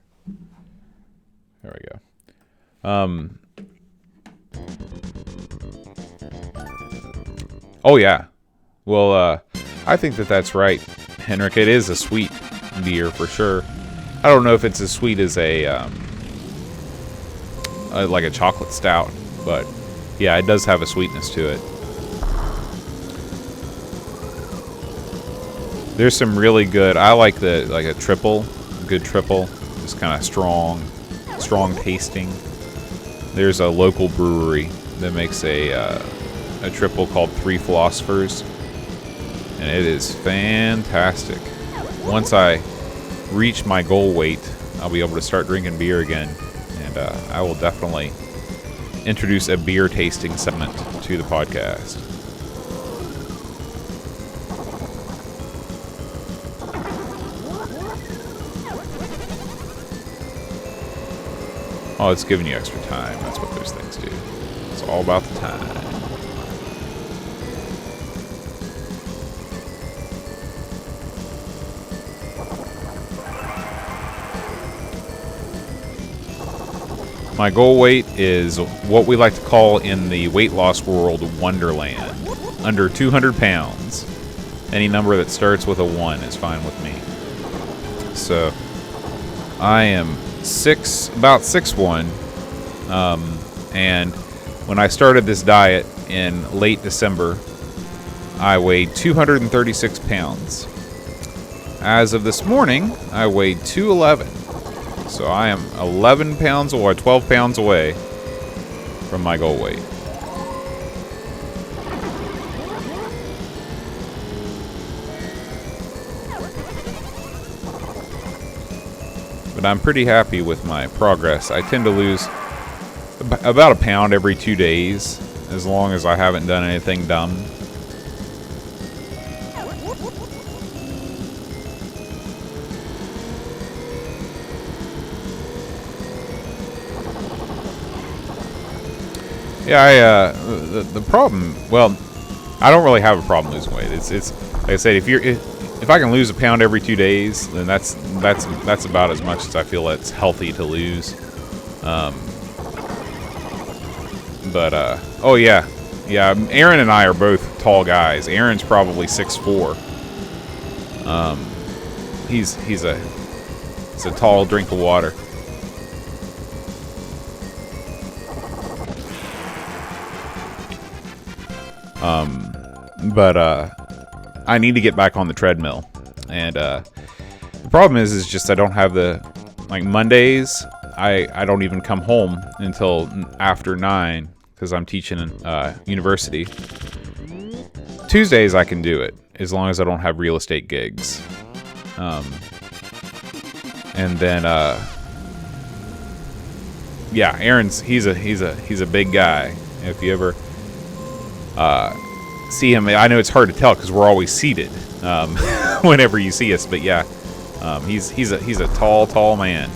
There we go. Oh yeah. Well, I think that's right, Henrik. It is a sweet beer for sure. I don't know if it's as sweet as like a chocolate stout, but yeah, it does have a sweetness to it. There's some really good. I like a triple, good triple, just kind of strong tasting. There's a local brewery that makes a triple called Three Philosophers, and it is fantastic. Once I reach my goal weight, I'll be able to start drinking beer again, and I will definitely introduce a beer tasting segment to the podcast. Oh, it's giving you extra time. That's what those things do. It's all about the time. My goal weight is what we like to call in the weight loss world Wonderland. Under 200 pounds. Any number that starts with a 1 is fine with me. So, I am about 6'1", and when I started this diet in late December, I weighed 236 pounds. As of this morning, I weighed 211, so I am 11 pounds or 12 pounds away from my goal weight. But I'm pretty happy with my progress. I tend to lose about a pound every 2 days, as long as I haven't done anything dumb. Yeah, the problem. Well, I don't really have a problem losing weight. It's like I said, if I can lose a pound every 2 days, then that's about as much as I feel it's healthy to lose. Oh yeah, Aaron and I are both tall guys. Aaron's probably 6'4". He's a tall drink of water. I need to get back on the treadmill, and the problem is just I don't have Mondays. I don't even come home until after 9 because I'm teaching in university. Tuesdays I can do it as long as I don't have real estate gigs. And then yeah, Aaron's he's a big guy. If you ever see him, I know it's hard to tell because we're always seated whenever you see us, but yeah, he's a tall man.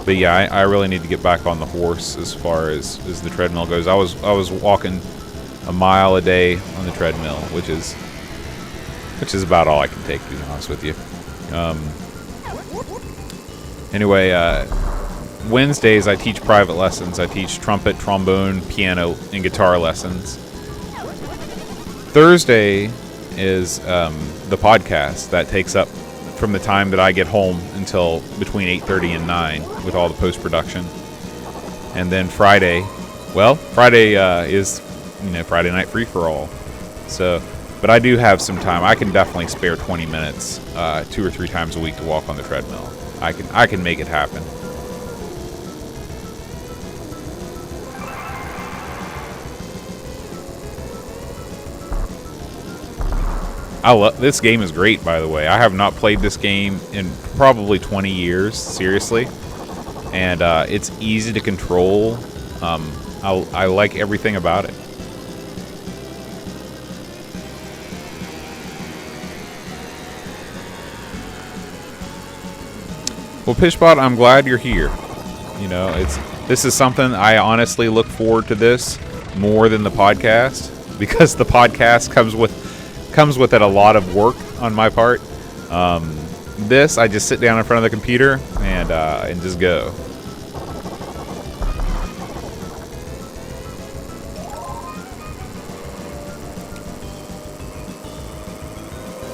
But yeah, I really need to get back on the horse as far as the treadmill goes. I was walking a mile a day on the treadmill, which is about all I can take, to be honest with you. Anyway, Wednesdays I teach private lessons. I teach trumpet, trombone, piano, and guitar lessons. Thursday is the podcast that takes up from the time that I get home until between 8:30 and 9 with all the post-production. And then Friday, well, Friday is, Friday night free-for-all. So, but I do have some time. I can definitely spare 20 minutes 2 or 3 times a week to walk on the treadmill. I can make it happen. This game is great, by the way. I have not played this game in probably 20 years, seriously. And it's easy to control. I like everything about it. Well, Pishbot, I'm glad you're here. This is something I honestly look forward to this more than the podcast, because the podcast comes with it a lot of work on my part. This, I just sit down in front of the computer and just go.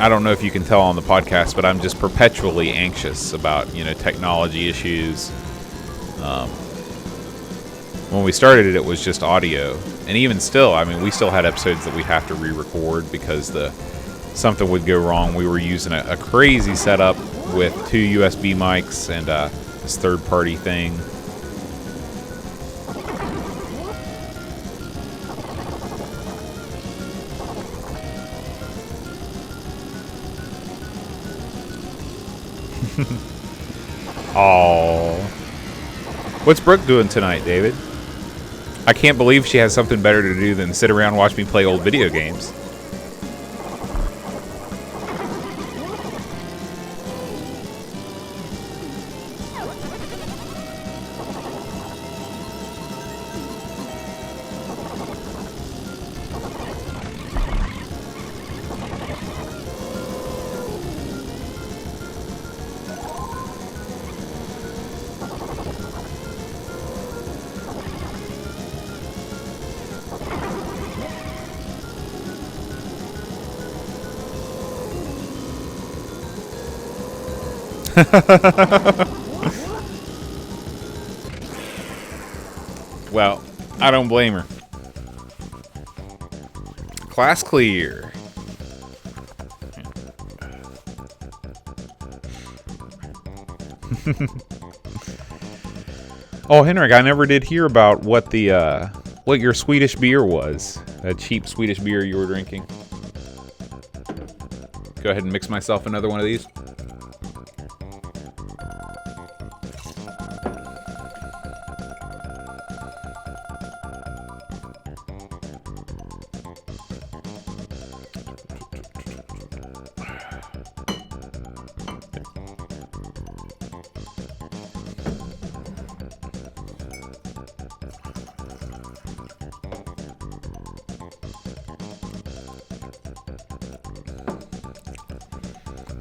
I don't know if you can tell on the podcast, but I'm just perpetually anxious about, technology issues. When we started it was just audio. And even still, we still had episodes that we have to re-record because something would go wrong. We were using a crazy setup with 2 USB mics and this third-party thing. Oh, what's Brooke doing tonight, David? I can't believe she has something better to do than sit around and watch me play old video games. Well, I don't blame her. Class clear. Oh, Henrik, I never did hear about what your Swedish beer was. That cheap Swedish beer you were drinking. Go ahead and mix myself another one of these.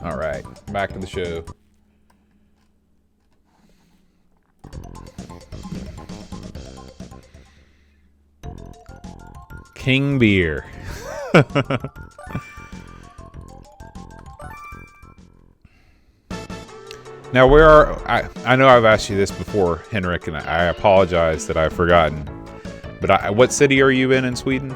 All right, back to the show. King beer. Now, I know I've asked you this before, Henrik, and I apologize that I've forgotten. But what city are you in Sweden?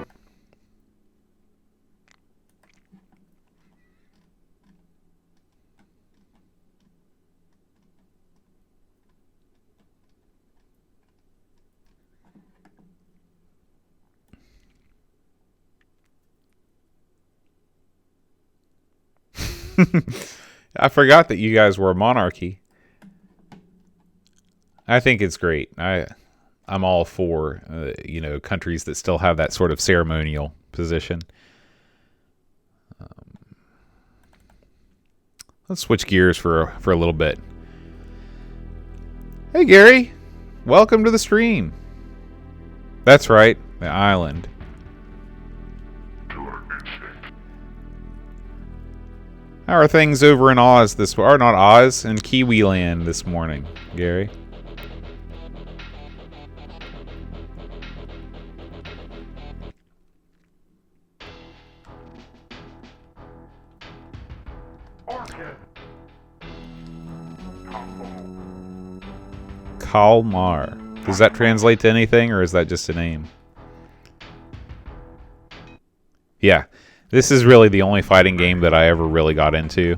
I forgot that you guys were a monarchy. I think it's great. I'm all for countries that still have that sort of ceremonial position. Let's switch gears for a little bit. Hey Gary, welcome to the stream. That's right, the island. How are things over in Oz not Oz, in Kiwi land this morning, Gary? Kalmar. Does that translate to anything, or is that just a name? Yeah. This is really the only fighting game that I ever really got into.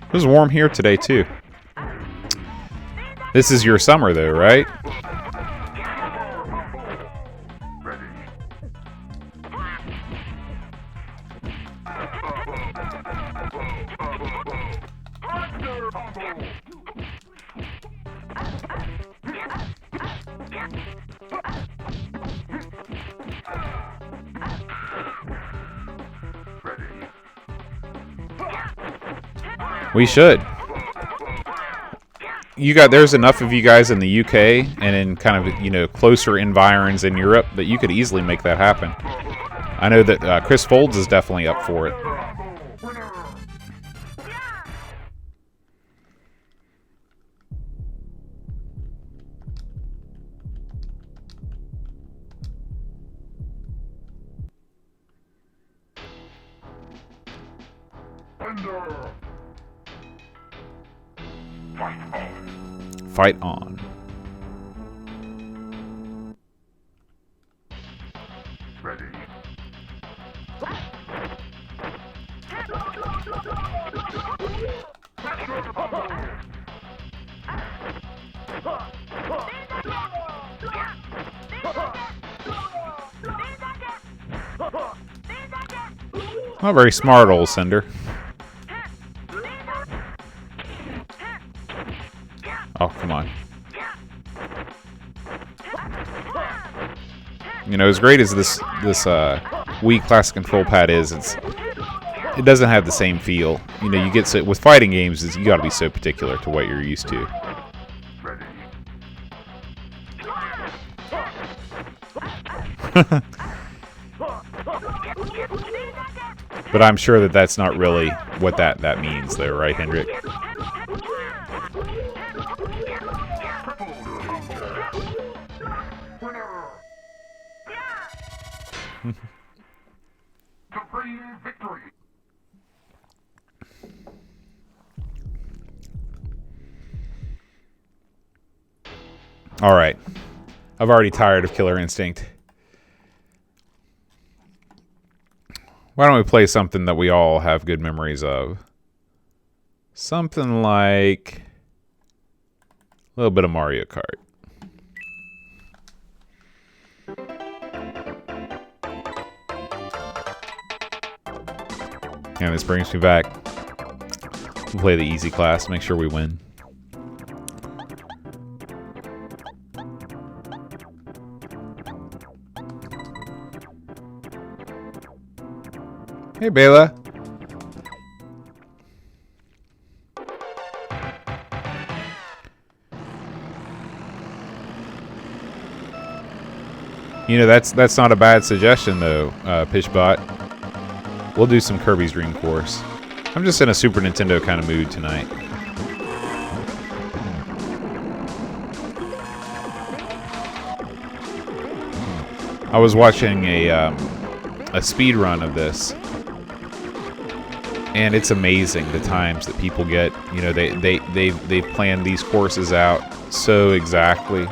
It was warm here today, too. This is your summer, though, right? We should. There's enough of you guys in the UK and in kind of, you know, closer environs in Europe that you could easily make that happen. I know that Chris Folds is definitely up for it. Fight on. Ready. Not very smart, old Cinder. Oh, come on. You know, as great as this Wii Classic Control Pad is, it doesn't have the same feel. You know, you get so, with fighting games, you got to be so particular to what you're used to. But I'm sure that that's not really what that means, though, right, Hendrik? All right. I've already tired of Killer Instinct. Why don't we play something that we all have good memories of? Something like a little bit of Mario Kart. And this brings me back. We'll play the easy class, make sure we win. Hey, Bela. You know, that's not a bad suggestion, though, Pitchbot. We'll do some Kirby's Dream Course. I'm just in a Super Nintendo kind of mood tonight. I was watching a speed run of this, and it's amazing the times that people get. You know, they've planned these courses out so exactly.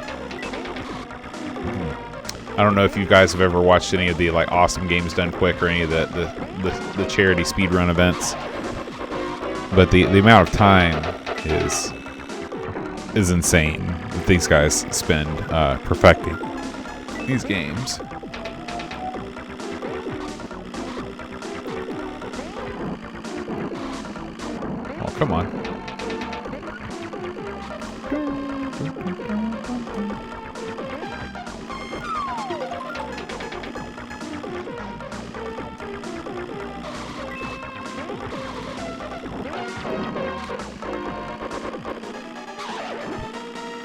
I don't know if you guys have ever watched any of the like Awesome Games Done Quick or any of the charity speedrun events, but the amount of time is insane that these guys spend perfecting these games. Oh, come on.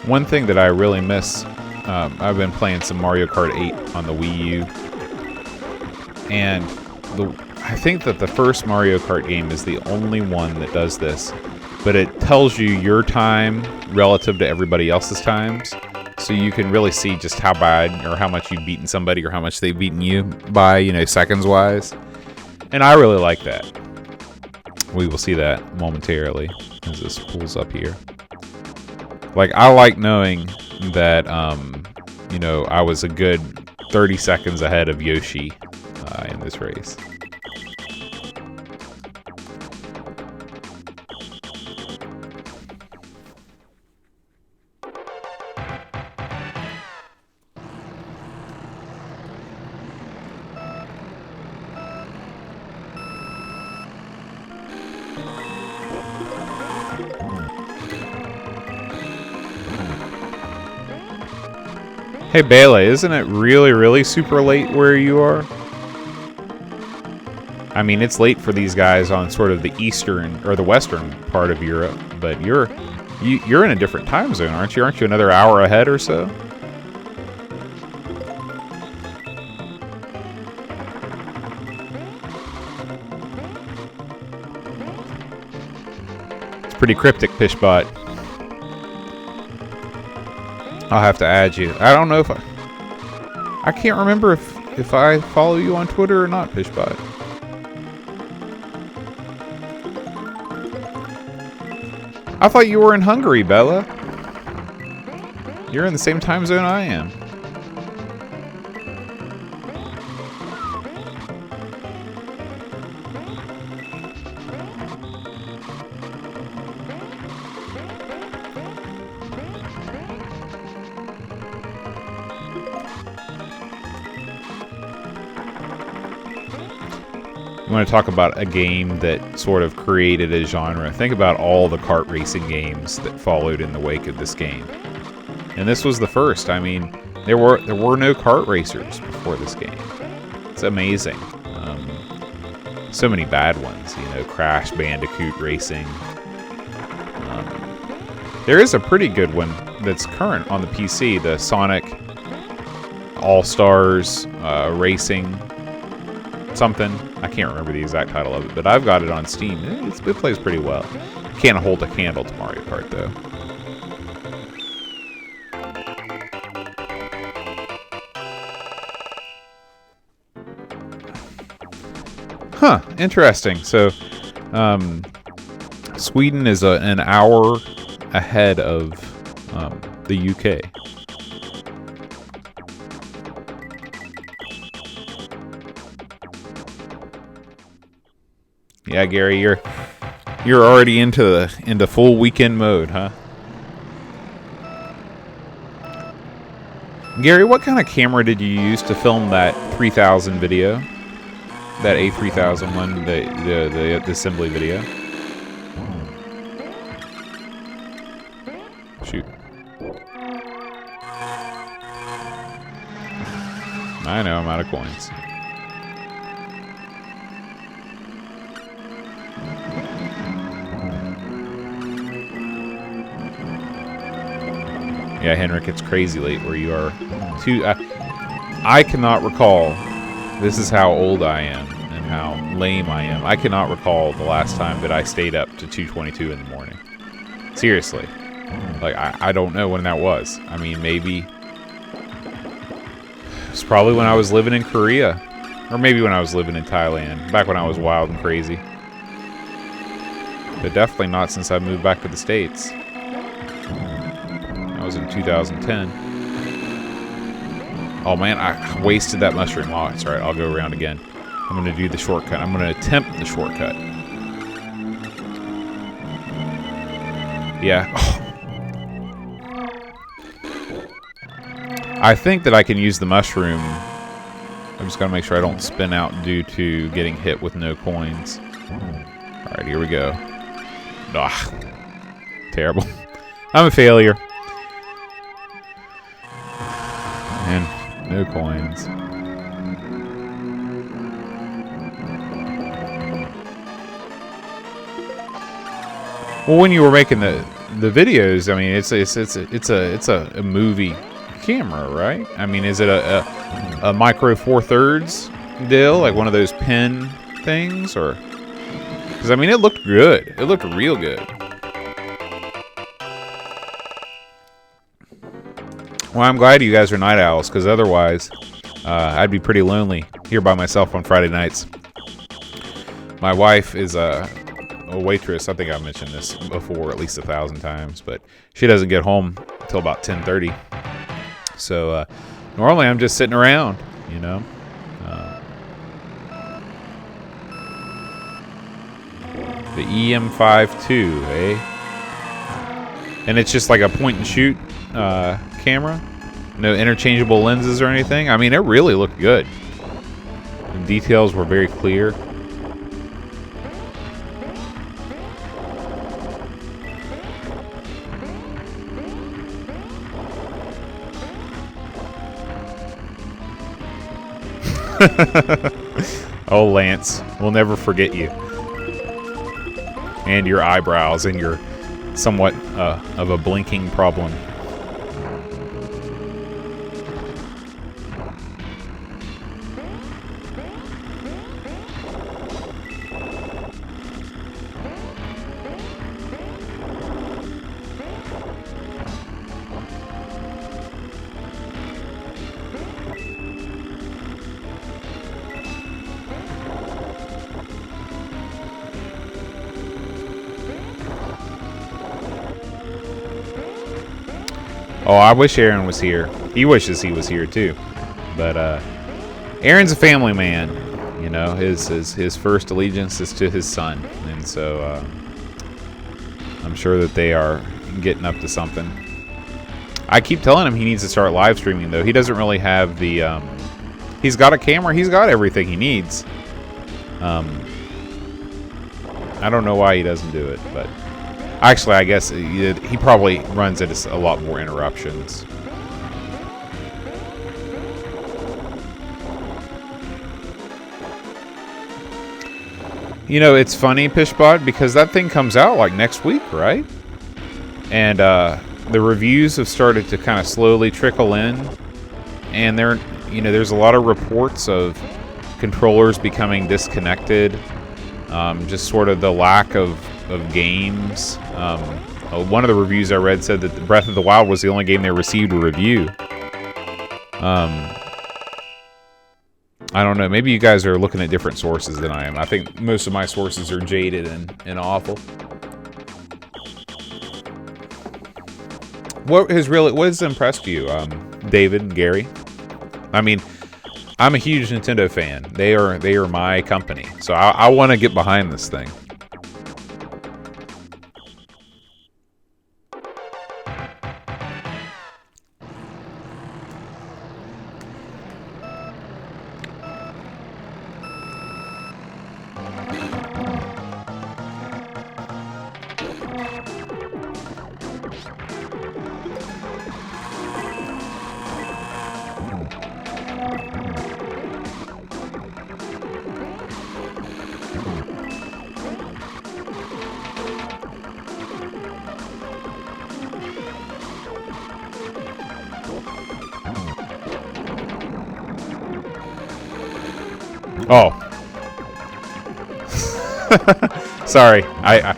One thing that I really miss, I've been playing some Mario Kart 8 on the Wii U, and I think that the first Mario Kart game is the only one that does this, but it tells you your time relative to everybody else's times. so you can really see just how bad or how much you've beaten somebody or how much they've beaten you by, you know, seconds wise. And I really like that. We will see that momentarily as this pulls up here. Like, I like knowing that, you know, I was a good 30 seconds ahead of Yoshi in this race. Hey, Bele, isn't it really, really super late where you are? I mean, it's late for these guys on sort of the eastern or the western part of Europe, but you're in a different time zone, aren't you? Aren't you another hour ahead or so? It's pretty cryptic, Pishbot. I'll have to add you. I don't know if I can't remember if I follow you on Twitter or not, Pishbot. I thought you were in Hungary, Bella. You're in the same time zone I am. You want to talk about a game that sort of created a genre. Think about all the kart racing games that followed in the wake of this game. And this was the first. I mean, there were no kart racers before this game. It's amazing. So many bad ones, you know, Crash Bandicoot Racing. There is a pretty good one that's current on the PC, the Sonic All-Stars Racing something. I can't remember the exact title of it, but I've got it on Steam. It plays pretty well. Can't hold a candle to Mario Kart, though. Huh, interesting. So, Sweden is an hour ahead of the UK. Yeah, Gary, you're already into full weekend mode, huh? Gary, what kind of camera did you use to film that 3000 video? That A3000 one, the assembly video? Shoot. I know, I'm out of coins. Yeah, Henrik, it's crazy late where you are. I cannot recall. This is how old I am and how lame I am. I cannot recall the last time that I stayed up to 2:22 in the morning. Seriously. Like, I don't know when that was. I mean, maybe it's probably when I was living in Korea. Or maybe when I was living in Thailand. Back when I was wild and crazy. But definitely not since I moved back to the States. That was in 2010. Oh man, I wasted that mushroom. Oh, it's alright, I'll go around again. I'm going to do the shortcut. I'm going to attempt the shortcut. Yeah. I think that I can use the mushroom. I'm just going to make sure I don't spin out due to getting hit with no coins. Alright, here we go. Ugh. Terrible. I'm a failure. And no coins. Well, when you were making the videos, I mean, it's a movie camera, right? I mean, is it a micro four thirds deal, like one of those pen things, or? Because I mean, it looked good. It looked real good. Well, I'm glad you guys are night owls, because otherwise I'd be pretty lonely here by myself on Friday nights. My wife is a waitress. I think I've mentioned this before at least 1,000 times, but she doesn't get home until about 10:30. So normally I'm just sitting around, you know. The EM52, eh? And it's just like a point and shoot camera. No interchangeable lenses or anything. I mean, it really looked good. The details were very clear. Oh, Lance, we'll never forget you. And your eyebrows and your somewhat of a blinking problem. Oh, I wish Aaron was here. He wishes he was here too. But Aaron's a family man. You know, his first allegiance is to his son, and so I'm sure that they are getting up to something. I keep telling him he needs to start live streaming, though. He doesn't really have the. He's got a camera. He's got everything he needs. I don't know why he doesn't do it, but. Actually, I guess he probably runs into a lot more interruptions. You know, it's funny, Pishbot, because that thing comes out like next week, right? And the reviews have started to kind of slowly trickle in, and there's a lot of reports of controllers becoming disconnected. Just sort of the lack of games. One of the reviews I read said that Breath of the Wild was the only game they received a review. I don't know. Maybe you guys are looking at different sources than I am. I think most of my sources are jaded and awful. What has impressed you, David and Gary? I mean, I'm a huge Nintendo fan. They are my company, so I want to get behind this thing. Oh. Sorry. I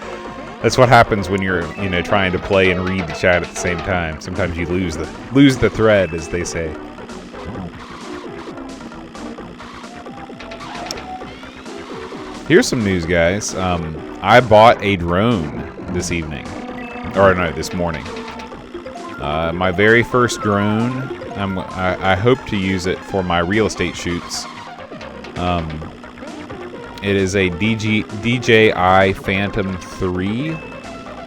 that's what happens when you're, trying to play and read the chat at the same time. Sometimes you lose the thread, as they say. Here's some news, guys. I bought a drone this morning. My very first drone. I hope to use it for my real estate shoots. It is a DJI Phantom 3,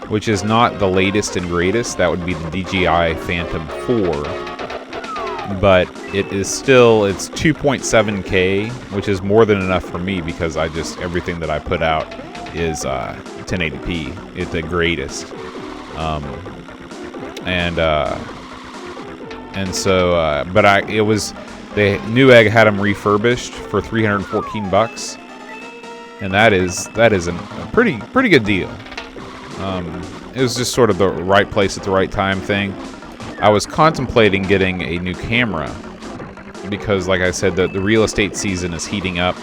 which is not the latest and greatest. That would be the DJI Phantom 4. But it is still, it's 2.7K, which is more than enough for me because everything that I put out is 1080p. It's the greatest. The Newegg had them refurbished for $314, and that is a pretty good deal. It was just sort of the right place at the right time thing. I was contemplating getting a new camera because, like I said, the real estate season is heating up.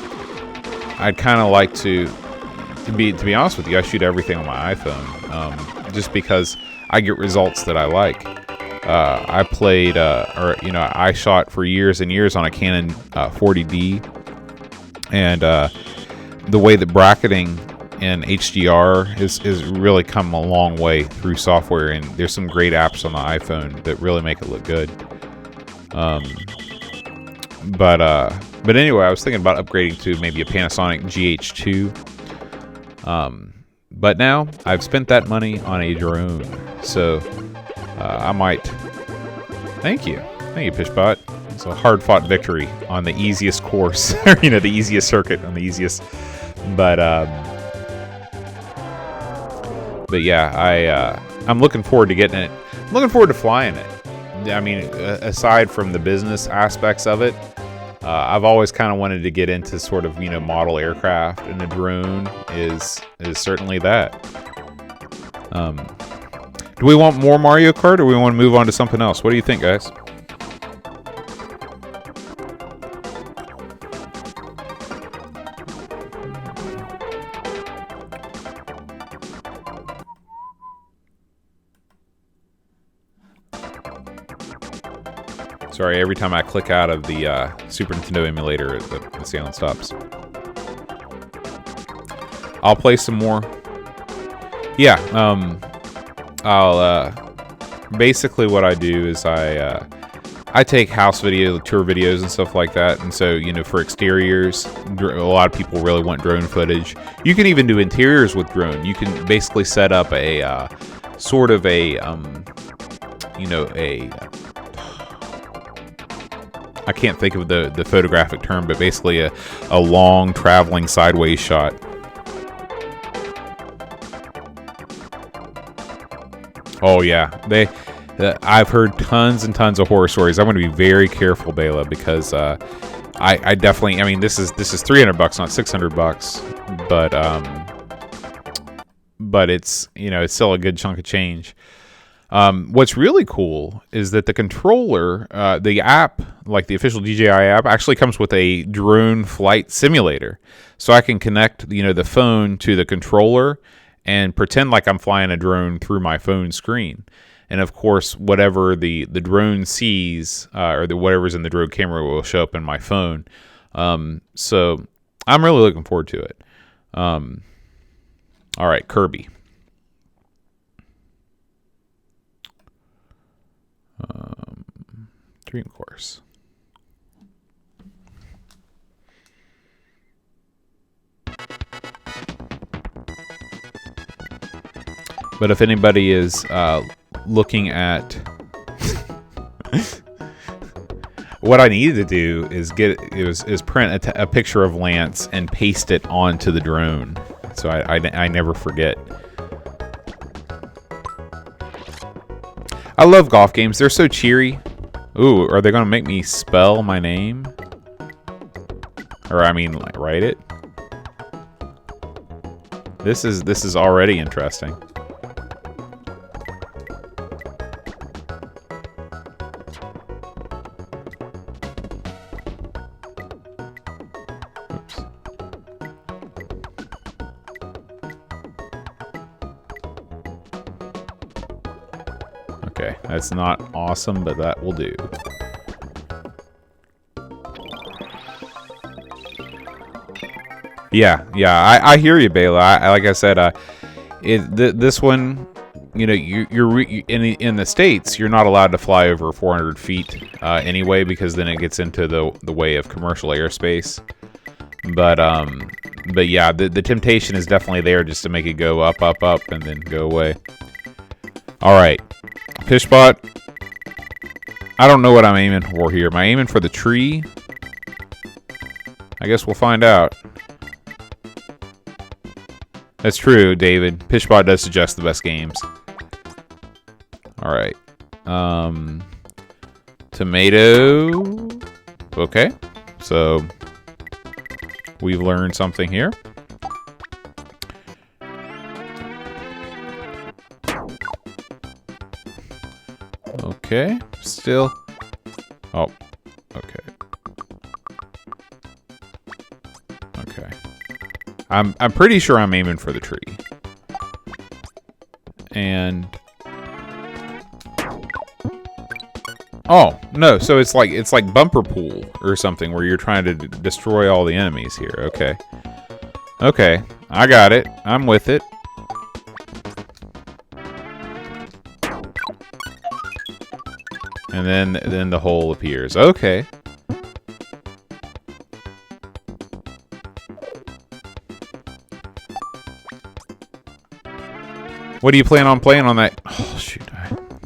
I'd kind of like to be honest with you, I shoot everything on my iPhone, just because I get results that I like. I played, I shot for years and years on a Canon 40D, and the way that bracketing and HDR has really come a long way through software, and there's some great apps on the iPhone that really make it look good. But anyway, I was thinking about upgrading to maybe a Panasonic GH2. But now I've spent that money on a drone, so I might. Thank you, Pishbot. It's a hard-fought victory on the easiest course, the easiest circuit on the easiest. But yeah, I'm looking forward to getting it. I'm looking forward to flying it. I mean, aside from the business aspects of it, I've always kind of wanted to get into sort of model aircraft, and a drone is certainly that. Do we want more Mario Kart, or do we want to move on to something else? What do you think, guys? Sorry, every time I click out of the Super Nintendo emulator, the sound stops. I'll play some more. Yeah, I'll basically what I do is I take house video, tour videos, and stuff like that. And so for exteriors, a lot of people really want drone footage. You can even do interiors with drone. You can basically set up a sort of a I can't think of the photographic term, but basically a long traveling sideways shot. Oh yeah, I've heard tons and tons of horror stories. I'm going to be very careful, Bela, because I definitely. I mean, this is $300, not $600, but it's it's still a good chunk of change. What's really cool is that the controller, the app, like the official DJI app, actually comes with a drone flight simulator. So I can connect, the phone to the controller and pretend like I'm flying a drone through my phone screen. And of course, whatever the drone sees, or whatever's in the drone camera will show up in my phone. So I'm really looking forward to it. All right, Kirby. Dream Course. But if anybody is looking at what I needed to do is print a picture of Lance and paste it onto the drone, so I never forget. I love golf games. They're so cheery. Ooh, are they going to make me spell my name? Or I mean, like, write it? This is already interesting. Oops. Okay, that's not awesome, but that will do. Yeah, I hear you, Bela. Like I said, this one, you're in the States, you're not allowed to fly over 400 feet anyway, because then it gets into the way of commercial airspace. But yeah, the temptation is definitely there just to make it go up, up, up, and then go away. All right, Pishbot. I don't know what I'm aiming for here. Am I aiming for the tree? I guess we'll find out. That's true, David. Pishbot does suggest the best games. Alright. Tomato. Okay. So, we've learned something here. Okay. Still. Oh. Okay. Okay. I'm pretty sure I'm aiming for the tree. Oh, no, so it's like bumper pool or something where you're trying to destroy all the enemies here. Okay. Okay, I got it. I'm with it. And then the hole appears. Okay. What do you plan on playing on that? Oh, shoot.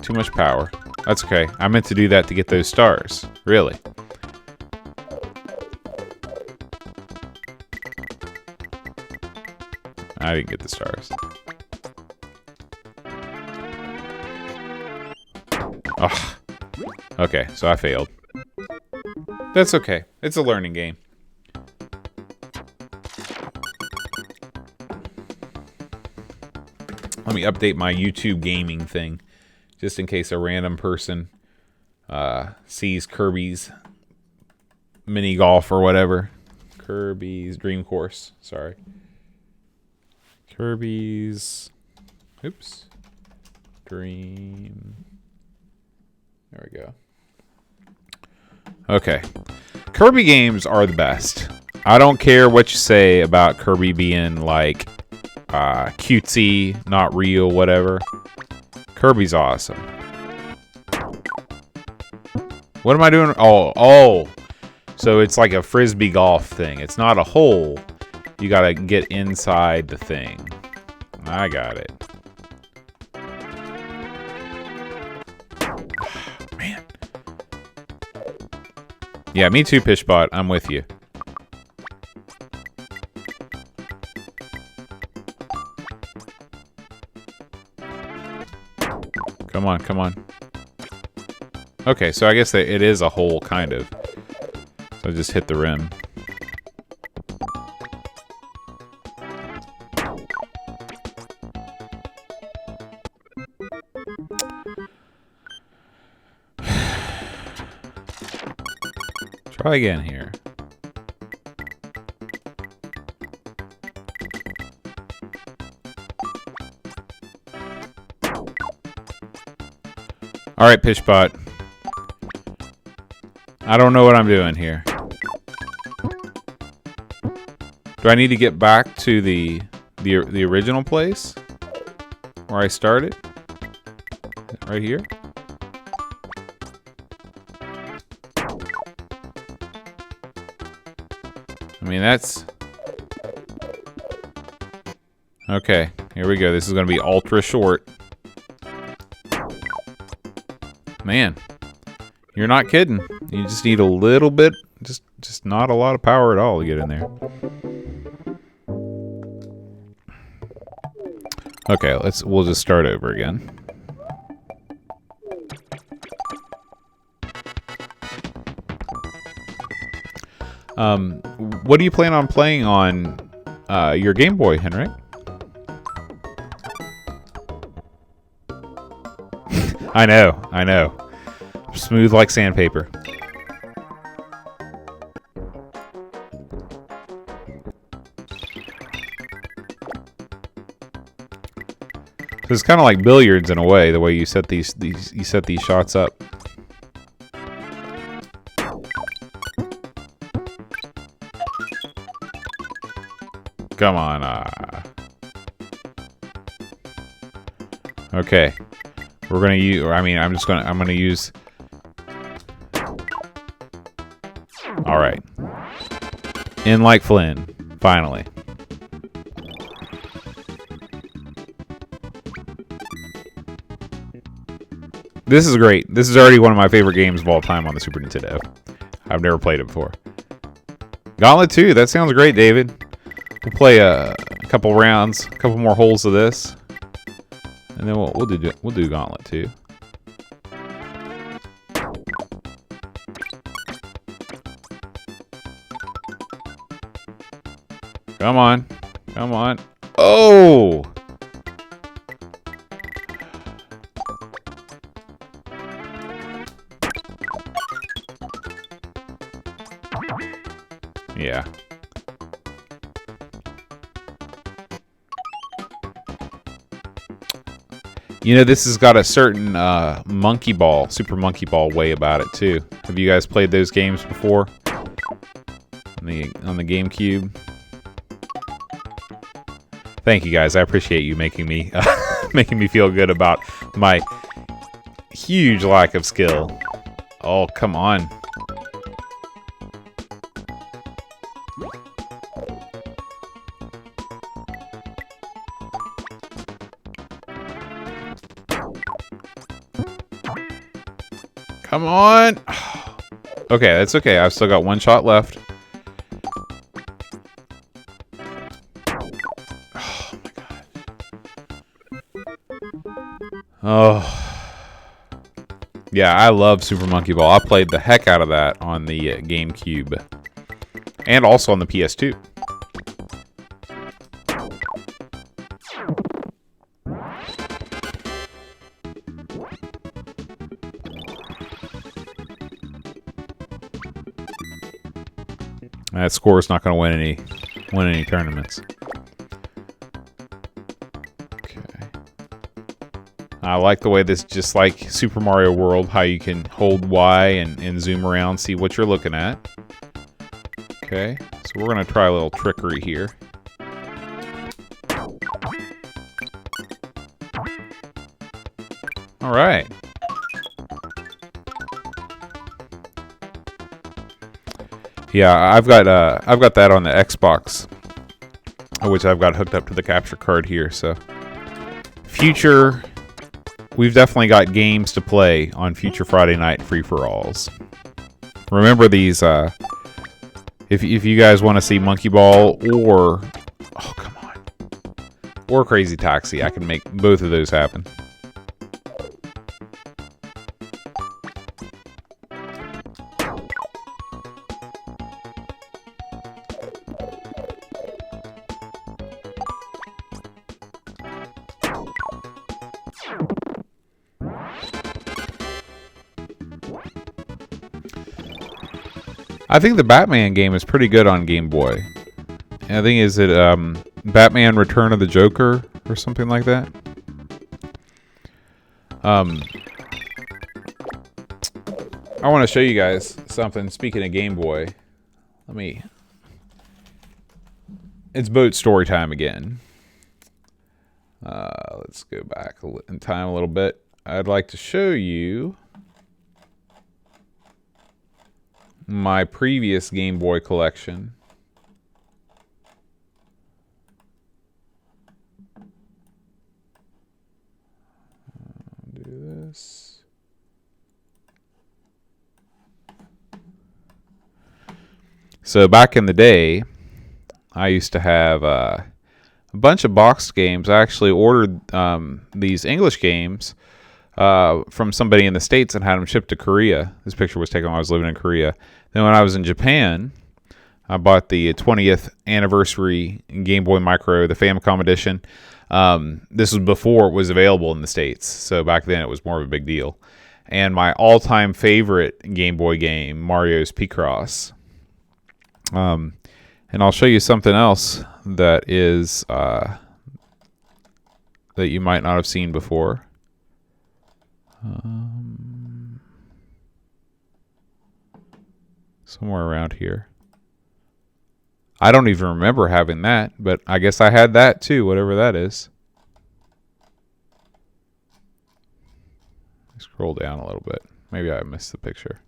Too much power. That's okay. I meant to do that to get those stars. Really. I didn't get the stars. Oh. Okay, so I failed. That's okay. It's a learning game. Let me update my YouTube gaming thing, just in case a random person sees Kirby's mini golf or whatever. Kirby's Dream Course. Sorry. Kirby's... Oops. Dream... There we go. Okay. Kirby games are the best. I don't care what you say about Kirby being like cutesy, not real, whatever. Kirby's awesome. What am I doing? Oh. So it's like a frisbee golf thing. It's not a hole. You gotta get inside the thing. I got it. Man. Yeah, me too, Pishbot. I'm with you. Come on, come on. Okay, so I guess it is a hole, kind of. So I just hit the rim. Try again here. Alright, Pishbot. I don't know what I'm doing here. Do I need to get back to the original place? Where I started? Right here? I mean, that's... Okay, here we go. This is going to be ultra short. Man, you're not kidding. You just need a little bit, just not a lot of power at all to get in there. Okay, we'll just start over again. What do you plan on playing on your Game Boy, Henrik? I know. Smooth like sandpaper. So it's kind of like billiards in a way, the way you set these shots up. Come on. Okay. We're gonna use, I'm gonna use. All right. In like Flynn, finally. This is great. This is already one of my favorite games of all time on the Super Nintendo. I've never played it before. Gauntlet 2, that sounds great, David. We'll play a couple rounds, a couple more holes of this. And then we'll do Gauntlet 2. Come on. Come on. Oh! Yeah. You know, this has got a certain monkey ball, Super Monkey Ball way about it too. Have you guys played those games before? On the GameCube. Thank you guys. I appreciate you making me making me feel good about my huge lack of skill. Oh, come on. Come on. Okay, that's okay. I've still got one shot left. Oh my god. Oh. Yeah, I love Super Monkey Ball. I played the heck out of that on the GameCube. And also on the PS2. That score is not going to win any tournaments. Okay. I like the way this, just like Super Mario World, how you can hold Y and zoom around, see what you're looking at. Okay, so we're going to try a little trickery here. All right. Yeah, I've got that on the Xbox, which I've got hooked up to the capture card here. So, we've definitely got games to play on future Friday night free-for-alls. Remember these, if you guys want to see Monkey Ball or, oh come on, or Crazy Taxi, I can make both of those happen. I think the Batman game is pretty good on Game Boy. And I think is it Batman Return of the Joker or something like that. I want to show you guys something. Speaking of Game Boy, it's boat story time again. Let's go back in time a little bit. I'd like to show you my previous Game Boy collection. Do this. So back in the day, I used to have a bunch of boxed games. I actually ordered these English games from somebody in the States and had them shipped to Korea. This picture was taken when I was living in Korea. Then when I was in Japan, I bought the 20th anniversary Game Boy Micro, the Famicom edition. This was before it was available in the States, so back then it was more of a big deal. And my all-time favorite Game Boy game, Mario's Picross. And I'll show you something else that is that you might not have seen before. Somewhere around here. I don't even remember having that, but I guess I had that too, whatever that is. Scroll down a little bit. Maybe I missed the picture.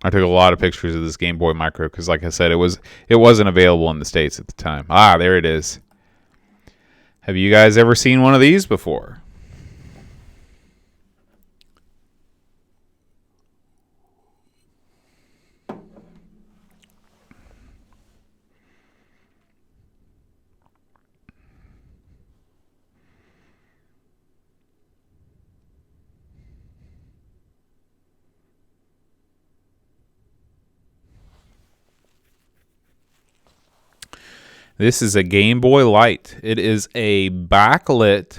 I took a lot of pictures of this Game Boy Micro because, like I said, it wasn't available in the States at the time. Ah, there it is. Have you guys ever seen one of these before? This is a Game Boy Light. It is a backlit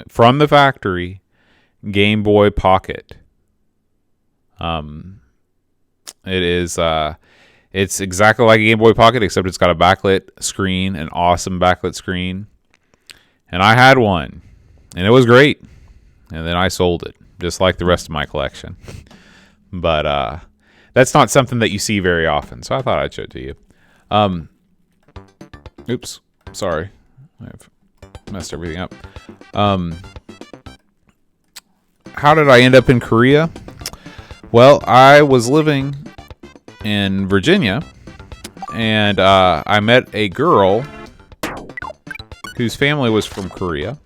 from the factory Game Boy Pocket. It is it's exactly like a Game Boy Pocket, except it's got a backlit screen, an awesome backlit screen. And I had one, and it was great. And then I sold it, just like the rest of my collection. But that's not something that you see very often, so I thought I'd show it to you. Oops, sorry, I've messed everything up. How did I end up in Korea? Well, I was living in Virginia, and I met a girl whose family was from Korea.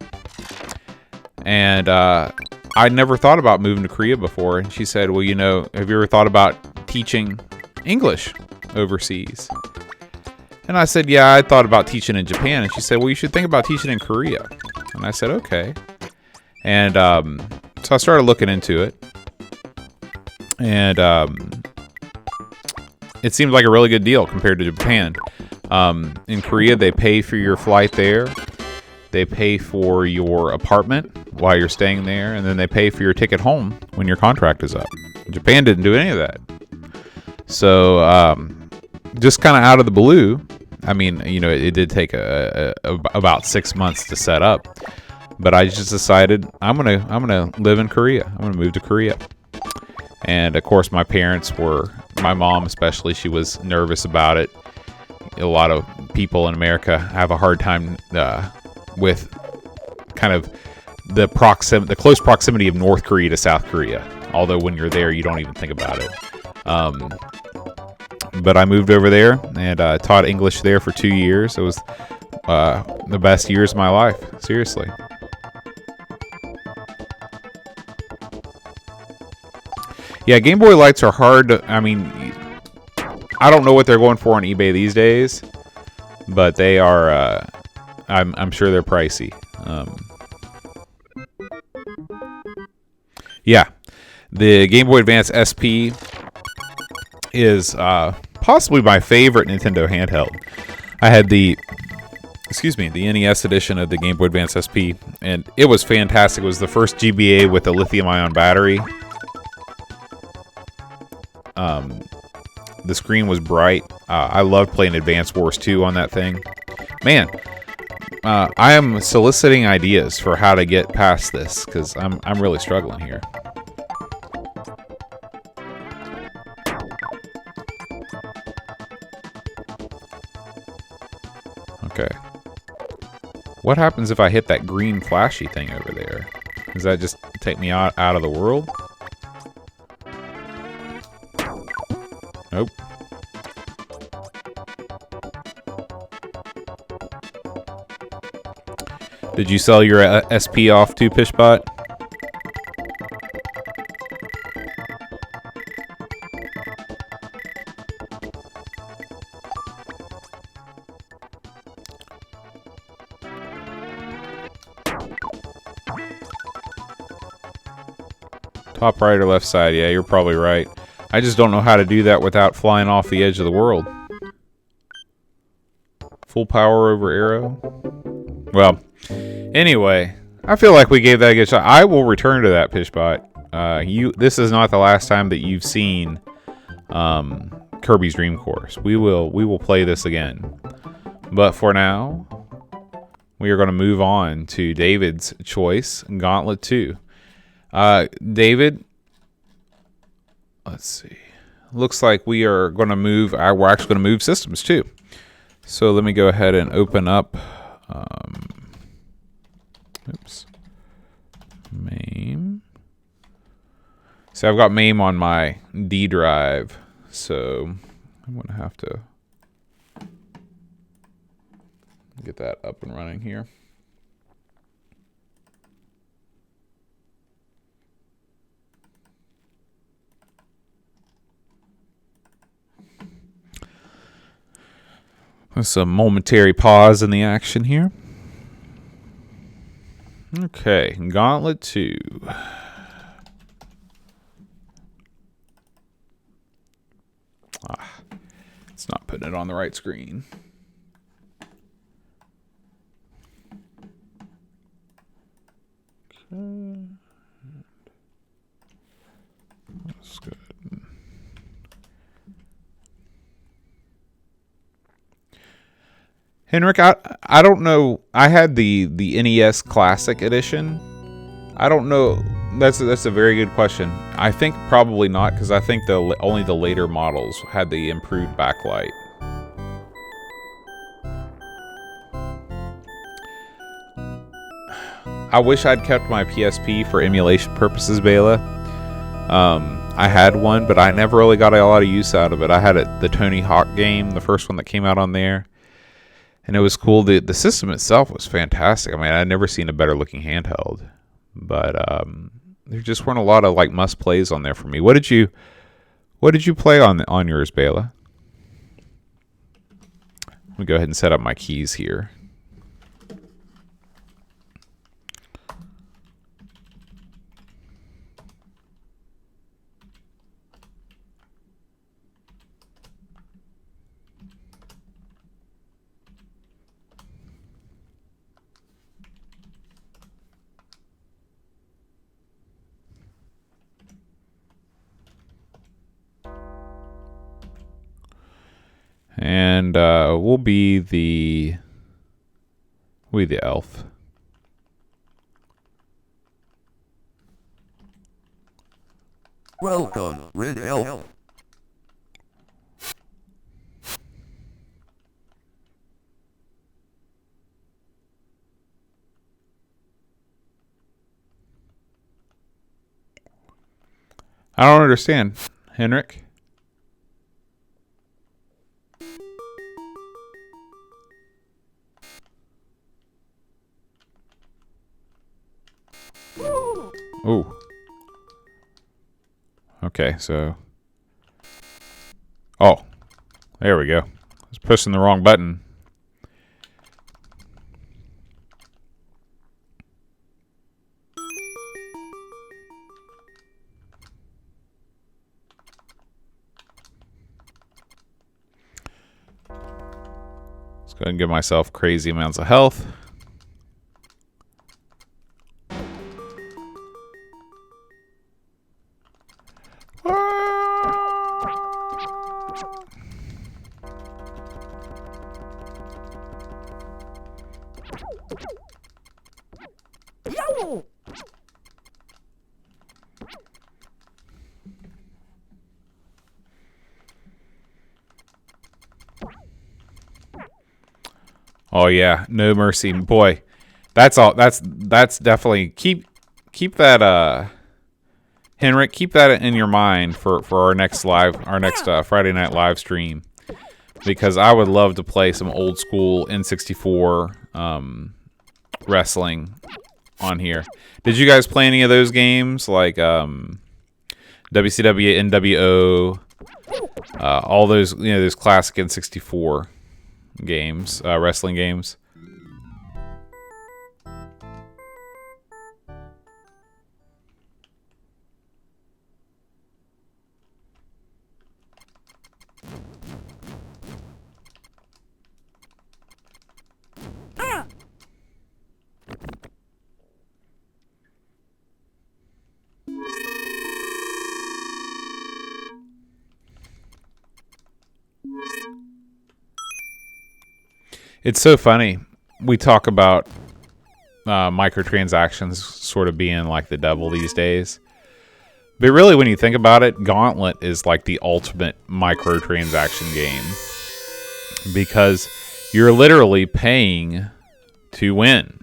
And I never thought about moving to Korea before. And she said, well, you know, have you ever thought about teaching English overseas? And I said, yeah, I thought about teaching in Japan. And she said, well, you should think about teaching in Korea. And I said, okay. And so I started looking into it. And it seemed like a really good deal compared to Japan. In Korea, they pay for your flight there. They pay for your apartment while you're staying there. And then they pay for your ticket home when your contract is up. Japan didn't do any of that. So just kind of out of the blue, I mean, you know, it did take about 6 months to set up. But I just decided I'm gonna live in Korea. I'm gonna move to Korea. And of course, my mom especially, she was nervous about it. A lot of people in America have a hard time with kind of the close proximity of North Korea to South Korea. Although when you're there, you don't even think about it. But I moved over there and taught English there for 2 years. It was the best years of my life. Seriously. Yeah, Game Boy Lights are hard to, I mean, I don't know what they're going for on eBay these days, but they are, I'm sure they're pricey. Yeah, the Game Boy Advance SP is possibly my favorite Nintendo handheld. I had the NES edition of the Game Boy Advance SP, and it was fantastic. It was the first GBA with a lithium-ion battery. The screen was bright. I loved playing Advance Wars 2 on that thing. Man, I am soliciting ideas for how to get past this, because I'm really struggling here. Okay. What happens if I hit that green flashy thing over there? Does that just take me out of the world? Nope. Did you sell your SP off to Pishbot? Top right or left side? Yeah, you're probably right. I just don't know how to do that without flying off the edge of the world. Full power over arrow. Well, anyway, I feel like we gave that a good shot. I will return to that, Pishbot. This is not the last time that you've seen Kirby's Dream Course. We will play this again. But for now, we are going to move on to David's choice, Gauntlet 2. David, let's see. Looks like we are going to move. We're actually going to move systems too. So let me go ahead and open up. MAME. So I've got MAME on my D drive. So I'm going to have to get that up and running here. There's a momentary pause in the action here. Okay, Gauntlet 2. It's not putting it on the right screen. Okay. Henrik, I don't know. I had the NES Classic Edition. I don't know. That's a very good question. I think probably not, because I think only the later models had the improved backlight. I wish I'd kept my PSP for emulation purposes, Bela. I had one, but I never really got a lot of use out of it. I had the Tony Hawk game, the first one that came out on there, and it was cool. The system itself was fantastic. I mean, I'd never seen a better looking handheld, but there just weren't a lot of like must plays on there for me. What did you play on yours, Bela? Let me go ahead and set up my keys here. And we'll be the elf. Welcome, Red Elf. I don't understand, Henrik. Ooh. Okay, so... Oh. There we go. I was pushing the wrong button. Let's go ahead and give myself crazy amounts of health. Oh yeah, no mercy, boy. That's all. That's definitely keep that Henrik, keep that in your mind for our next Friday night live stream, because I would love to play some old school N64 wrestling on here. Did you guys play any of those games like WCW, NWO, all those, you know, those classic N64 games, wrestling games? It's so funny. We talk about microtransactions sort of being like the devil these days. But really, when you think about it, Gauntlet is like the ultimate microtransaction game. Because you're literally paying to win.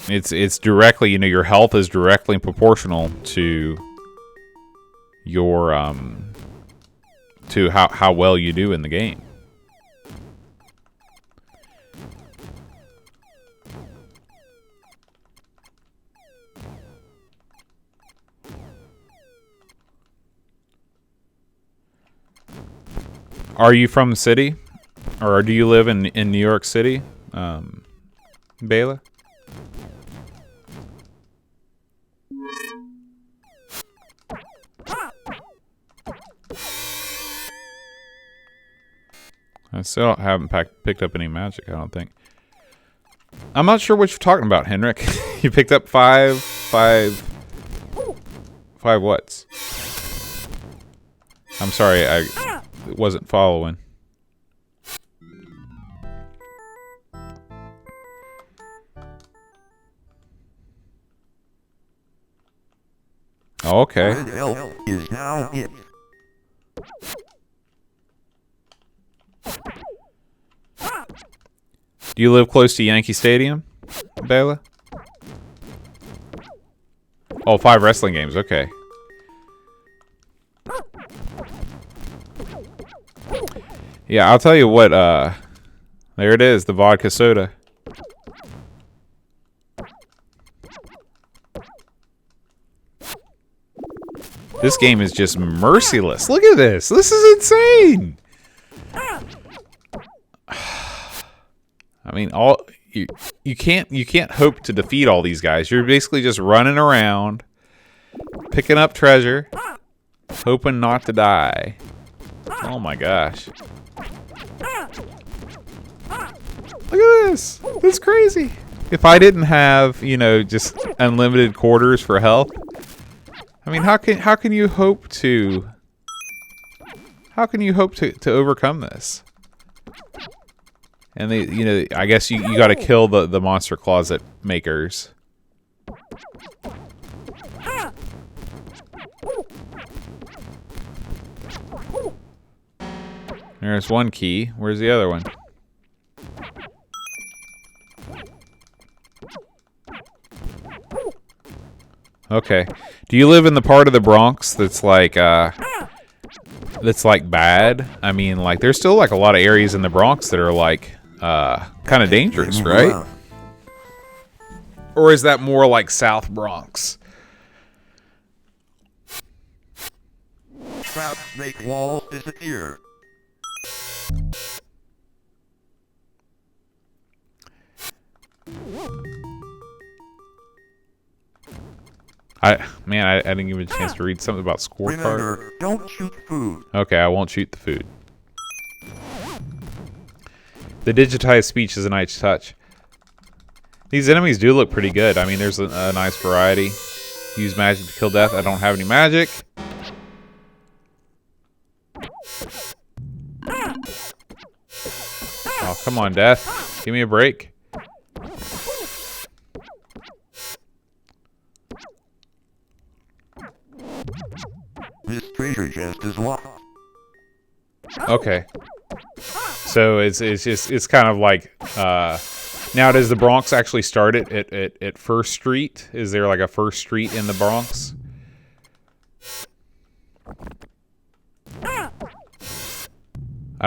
It's directly, you know, your health is directly proportional to your to how well you do in the game. Are you from the city? Or do you live in New York City, Bela? I still haven't picked up any magic, I don't think. I'm not sure what you're talking about, Henrik. You picked up five whats? I'm sorry, I wasn't following. Oh, okay. Is now it. Do you live close to Yankee Stadium, Bela? Oh, 5 wrestling games. Okay. Yeah, I'll tell you what. There it is, the vodka soda. This game is just merciless. Look at this. This is insane. I mean, you can't hope to defeat all these guys. You're basically just running around, picking up treasure, hoping not to die. Oh my gosh. Look at this. That's crazy. If I didn't have, you know, just unlimited quarters for health, I mean, how can you hope to overcome this? And they, you know, I guess you got to kill the monster closet makers. There's one key. Where's the other one? Okay. Do you live in the part of the Bronx that's like bad? I mean, like there's still like a lot of areas in the Bronx that are like kind of dangerous, right? Or is that more like South Bronx? Traps make walls disappear. I didn't give a chance to read something about scorecard. Remember, don't shoot food. Okay, I won't shoot the food. The digitized speech is a nice touch. These enemies do look pretty good. I mean, there's a nice variety. Use magic to kill death. I don't have any magic. Oh, come on, death. Give me a break. This treasure chest is locked. Okay. So it's kind of like now does the Bronx actually start at First Street? Is there like a First Street in the Bronx? I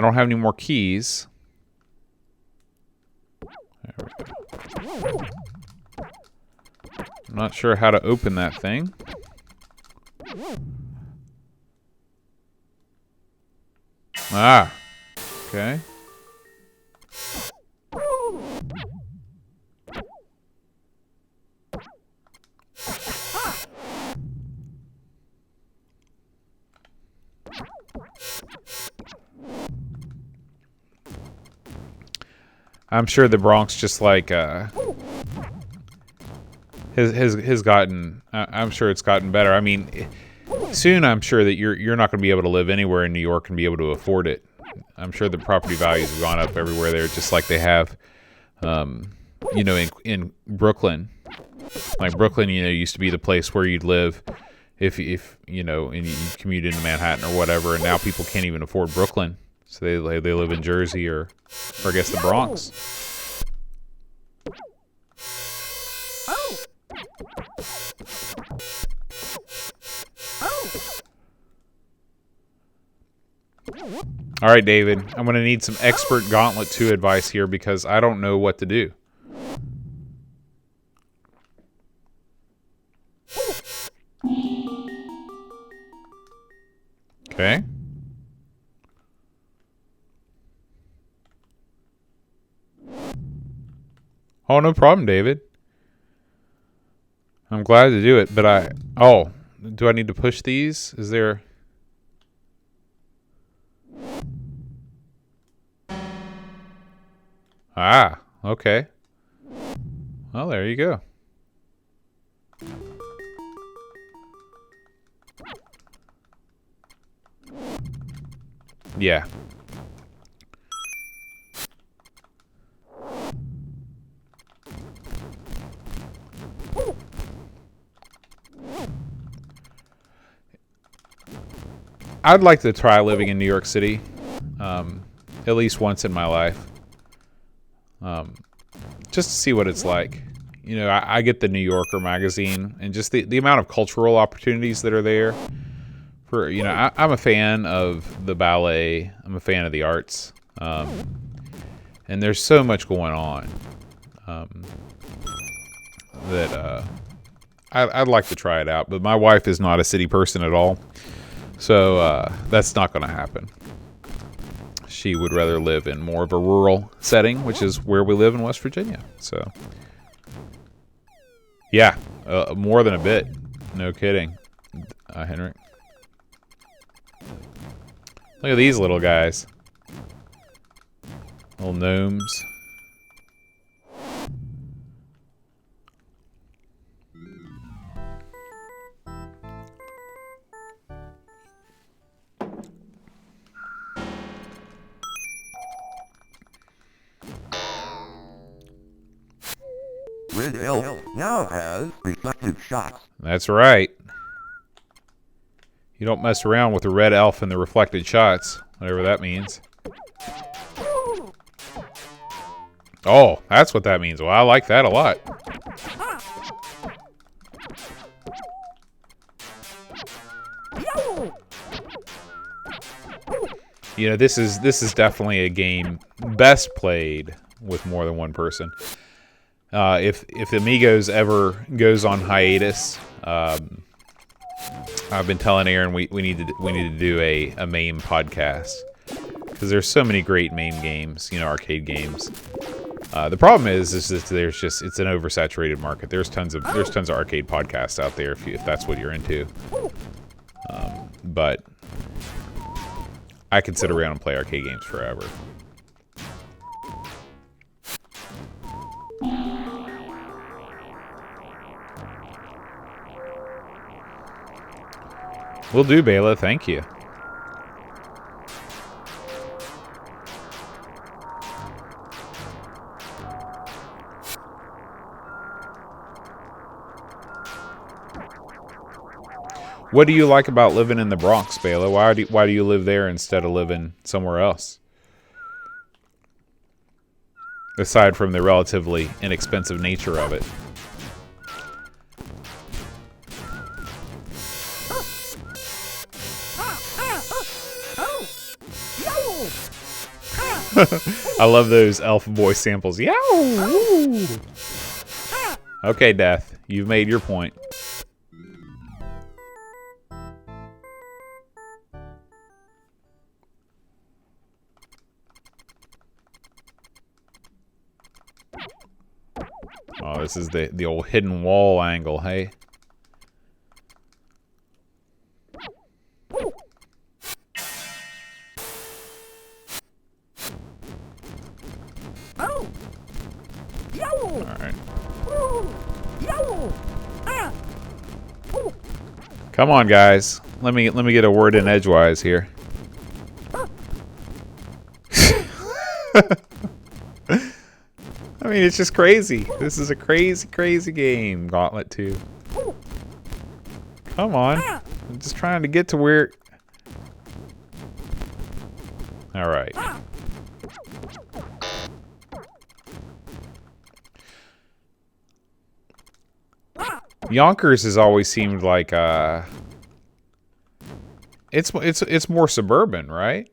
don't have any more keys. There we go. I'm not sure how to open that thing. Ah, okay. I'm sure the Bronx just like has gotten. I'm sure it's gotten better. I mean, soon I'm sure that you're not going to be able to live anywhere in New York and be able to afford it. I'm sure the property values have gone up everywhere there, just like they have, you know, in Brooklyn. Like Brooklyn, you know, used to be the place where you'd live if you know, and you commute into Manhattan or whatever. And now people can't even afford Brooklyn, so they live in Jersey or I guess the Bronx. All right, David, I'm going to need some expert Gauntlet 2 advice here because I don't know what to do. Okay. Oh, no problem, David. I'm glad to do it, but oh, do I need to push these? Is there... Ah, okay. Well, there you go. Yeah. I'd like to try living in New York City, at least once in my life, just to see what it's like. You know, I get the New Yorker magazine, and just the amount of cultural opportunities that are there. For you know, I'm a fan of the ballet. I'm a fan of the arts, and there's so much going on that I'd like to try it out. But my wife is not a city person at all. So that's not going to happen. She would rather live in more of a rural setting, which is where we live in West Virginia. So, yeah, more than a bit. No kidding, Henrik. Look at these little guys. Little gnomes. Red Elf now has reflective shots. That's right. You don't mess around with the red elf and the reflected shots, whatever that means. Oh, that's what that means. Well, I like that a lot. You know, this is definitely a game best played with more than one person. If Amigos ever goes on hiatus, I've been telling Aaron we need to do a MAME podcast, because there's so many great MAME games, you know, arcade games. The problem is that it's an oversaturated market. There's tons of arcade podcasts out there if that's what you're into. But I could sit around and play arcade games forever. Will do, Bela. Thank you. What do you like about living in the Bronx, Bela? Why do you live there instead of living somewhere else? Aside from the relatively inexpensive nature of it. I love those Elf Boy samples. Yow! Woo! Okay, Death. You've made your point. Oh, this is the old hidden wall angle, hey? Alright. Come on, guys. Let me get a word in edgewise here. I mean, it's just crazy. This is a crazy, crazy game, Gauntlet 2. Come on. I'm just trying to get to where... Alright. Yonkers has always seemed like it's more suburban, right?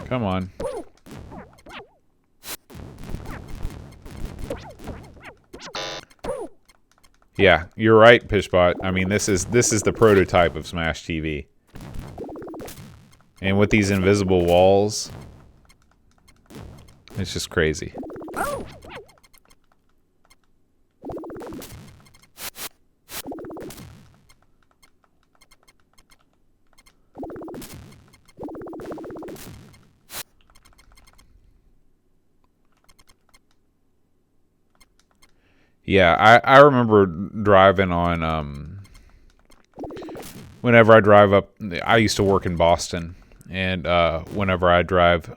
Come on. Yeah, you're right, Pishbot. I mean, this is the prototype of Smash TV. And with these invisible walls, it's just crazy. Yeah, I remember driving on, whenever I drive up, I used to work in Boston, and whenever I drive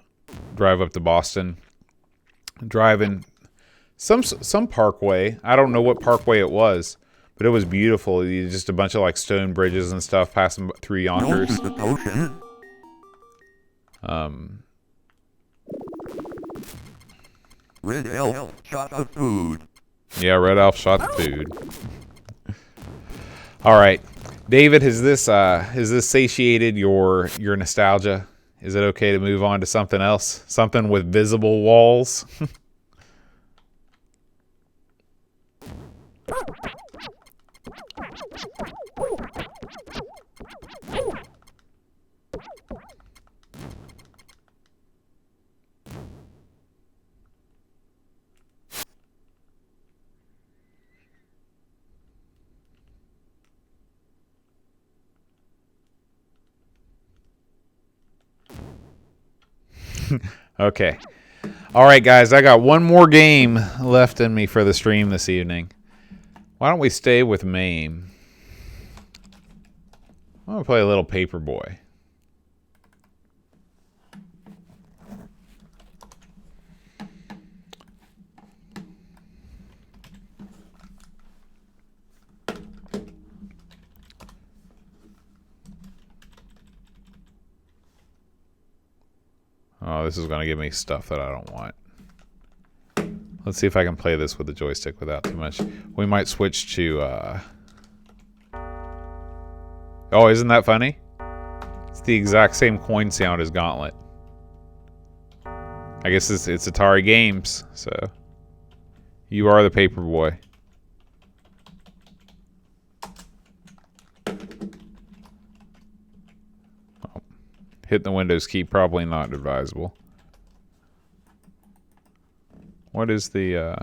up to Boston, driving some parkway, I don't know what parkway it was, but it was beautiful. Just a bunch of like stone bridges and stuff passing through Yonkers. Red Elf shot the food. Yeah, Red Elf shot the food. All right, David, has this satiated your nostalgia? Is it okay to move on to something else? Something with visible walls? Okay. All right, guys, I got one more game left in me for the stream this evening. Why don't we stay with MAME? I'm going to play a little Paperboy. Oh, this is going to give me stuff that I don't want. Let's see if I can play this with the joystick without too much. We might switch to... Oh, isn't that funny? It's the exact same coin sound as Gauntlet. I guess it's Atari Games, so... You are the Paperboy. Hitting the Windows key, probably not advisable. What is the,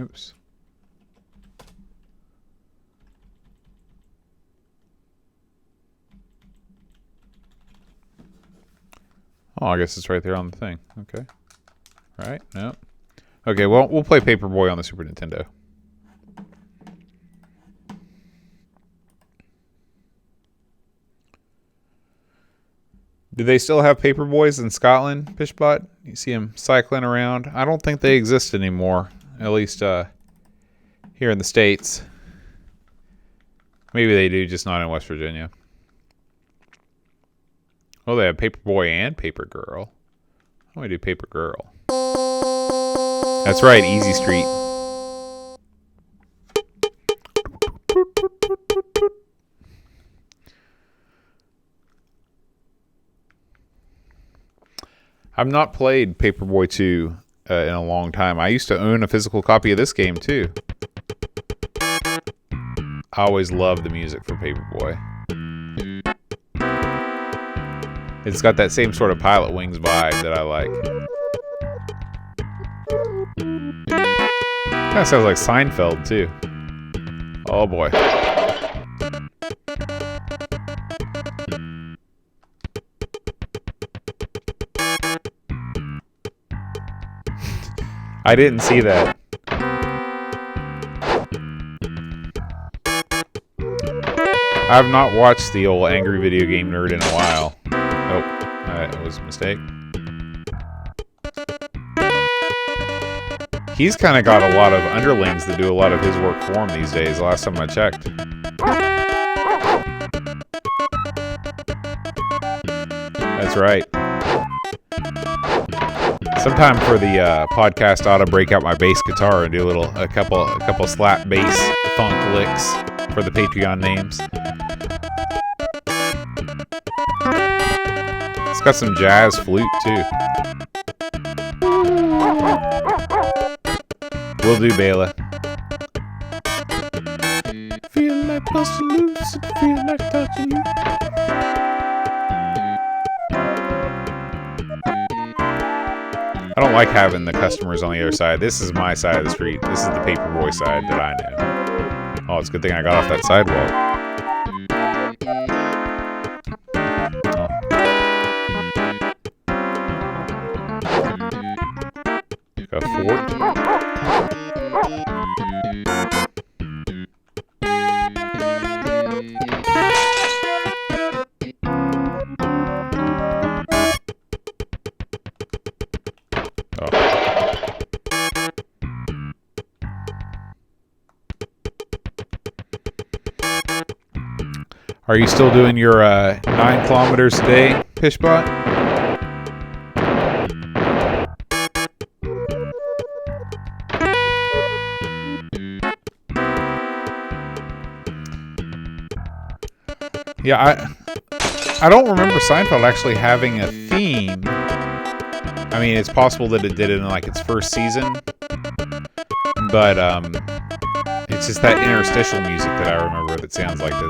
oops. Oh, I guess it's right there on the thing. Okay. Right? No. Okay, well, we'll play Paperboy on the Super Nintendo. Do they still have Paperboys in Scotland, Pishbot? You see them cycling around? I don't think they exist anymore. At least here in the States. Maybe they do, just not in West Virginia. Oh, they have Paperboy and Paper Girl. How do we do Paper Girl? That's right, Easy Street. I've not played Paperboy 2 in a long time. I used to own a physical copy of this game, too. I always loved the music for Paperboy. It's got that same sort of Pilotwings vibe that I like. Kind of sounds like Seinfeld, too. Oh, boy. I didn't see that. I've not watched the old Angry Video Game Nerd in a while. Oh, that was a mistake. He's kind of got a lot of underlings that do a lot of his work for him these days, last time I checked. That's right. Sometime for the podcast, I ought to break out my bass guitar and do a couple slap bass funk licks for the Patreon names. It's got some jazz flute too. Will do, Bela. Feel like busting loose, feel like touching you. I don't like having the customers on the other side. This is my side of the street. This is the Paperboy side that I know. Oh, it's a good thing I got off that sidewalk. Oh. A fort. Are you still doing your 9 kilometers a day, Pishbot? Yeah, I don't remember Seinfeld actually having a theme. I mean, it's possible that it did it in like its first season, but it's just that interstitial music that I remember that sounds like this.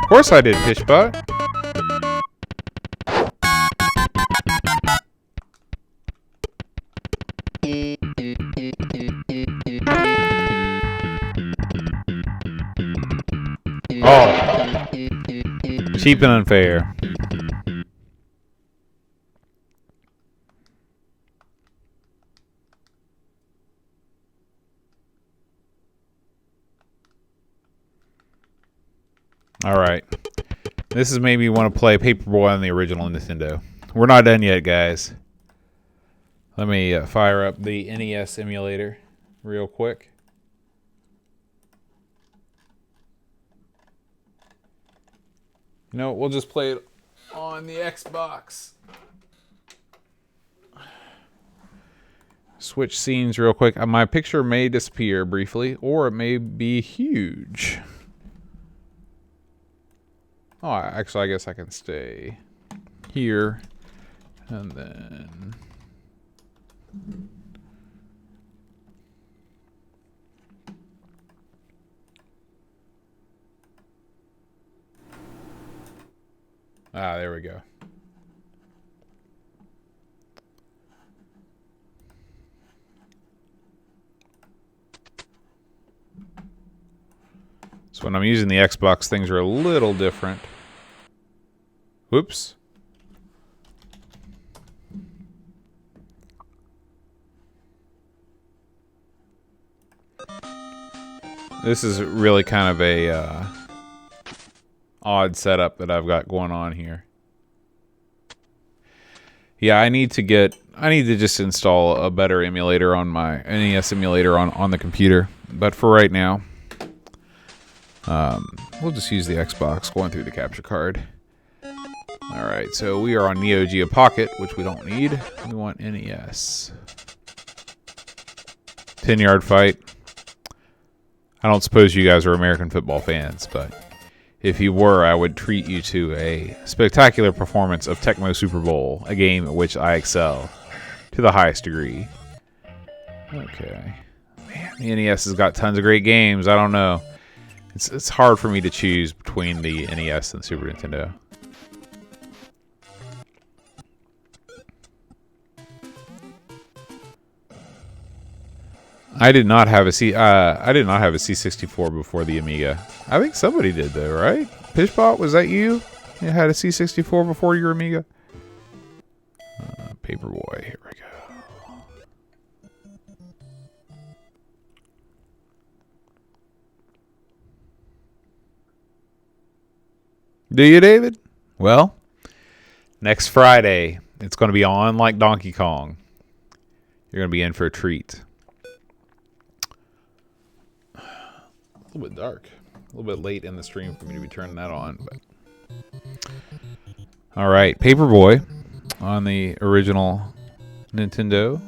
Of course I did, Pishbot. Oh, cheap and unfair. All right. This has made me want to play Paperboy on the original Nintendo. We're not done yet, guys. Let me fire up the NES emulator real quick. You know, we'll just play it on the Xbox. Switch scenes real quick. My picture may disappear briefly, or it may be huge. Oh, actually, I guess I can stay here. And then... Ah, there we go. So when I'm using the Xbox, things are a little different. Whoops. This is really kind of a odd setup that I've got going on here. Yeah, I need to just install a better emulator on my NES emulator on the computer. But for right now, we'll just use the Xbox going through the capture card. All right, so we are on Neo Geo Pocket, which we don't need. We want NES. 10-yard fight. I don't suppose you guys are American football fans, but if you were, I would treat you to a spectacular performance of Tecmo Super Bowl, a game at which I excel to the highest degree. Okay. Man, the NES has got tons of great games. I don't know. It's hard for me to choose between the NES and Super Nintendo. I did not have a C64 before the Amiga. I think somebody did though, right? Pishbot, was that you? You had a C64 before your Amiga? Paperboy, here we go. Do you, David? Well, next Friday, it's going to be on like Donkey Kong. You're going to be in for a treat. A little bit dark. A little bit late in the stream for me to be turning that on. But all right, Paperboy on the original Nintendo.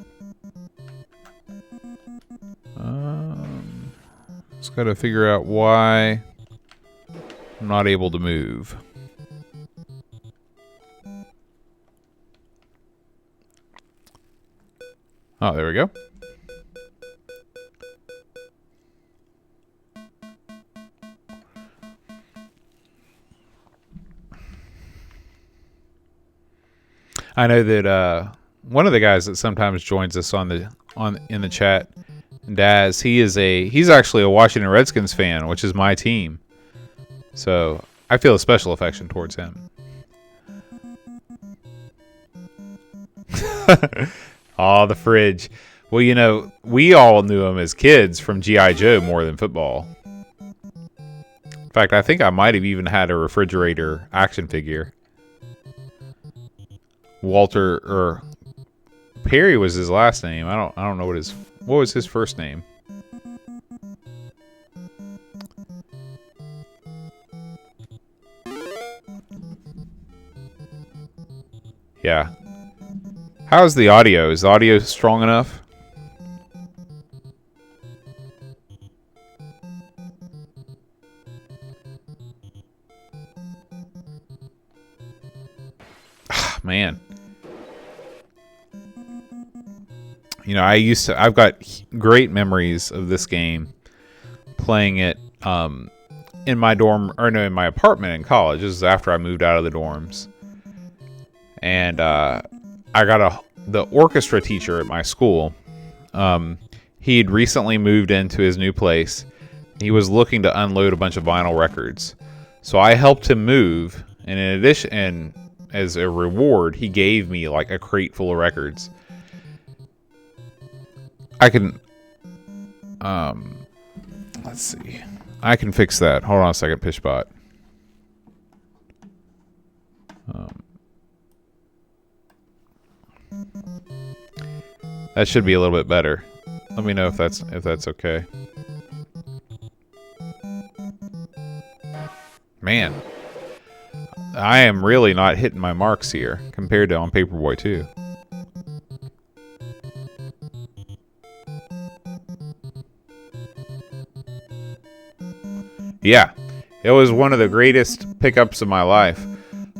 Just got to figure out why I'm not able to move. Oh, there we go. I know that one of the guys that sometimes joins us in the chat, Daz, he's actually a Washington Redskins fan, which is my team. So I feel a special affection towards him. Oh, the fridge. Well, you know, we all knew him as kids from G.I. Joe more than football. In fact, I think I might have even had a refrigerator action figure. Walter, or Perry was his last name. I don't know what was his first name. Yeah. How's the audio? Is the audio strong enough? Man. You know, I've got great memories of this game playing it in my in my apartment in college. This is after I moved out of the dorms. And I got the orchestra teacher at my school. He'd recently moved into his new place. He was looking to unload a bunch of vinyl records. So I helped him move, and in addition, and as a reward, he gave me like a crate full of records. I can let's see. I can fix that. Hold on a second, Pishbot. That should be a little bit better. Let me know if that's okay. Man, I am really not hitting my marks here compared to on Paperboy 2. Yeah, it was one of the greatest pickups of my life.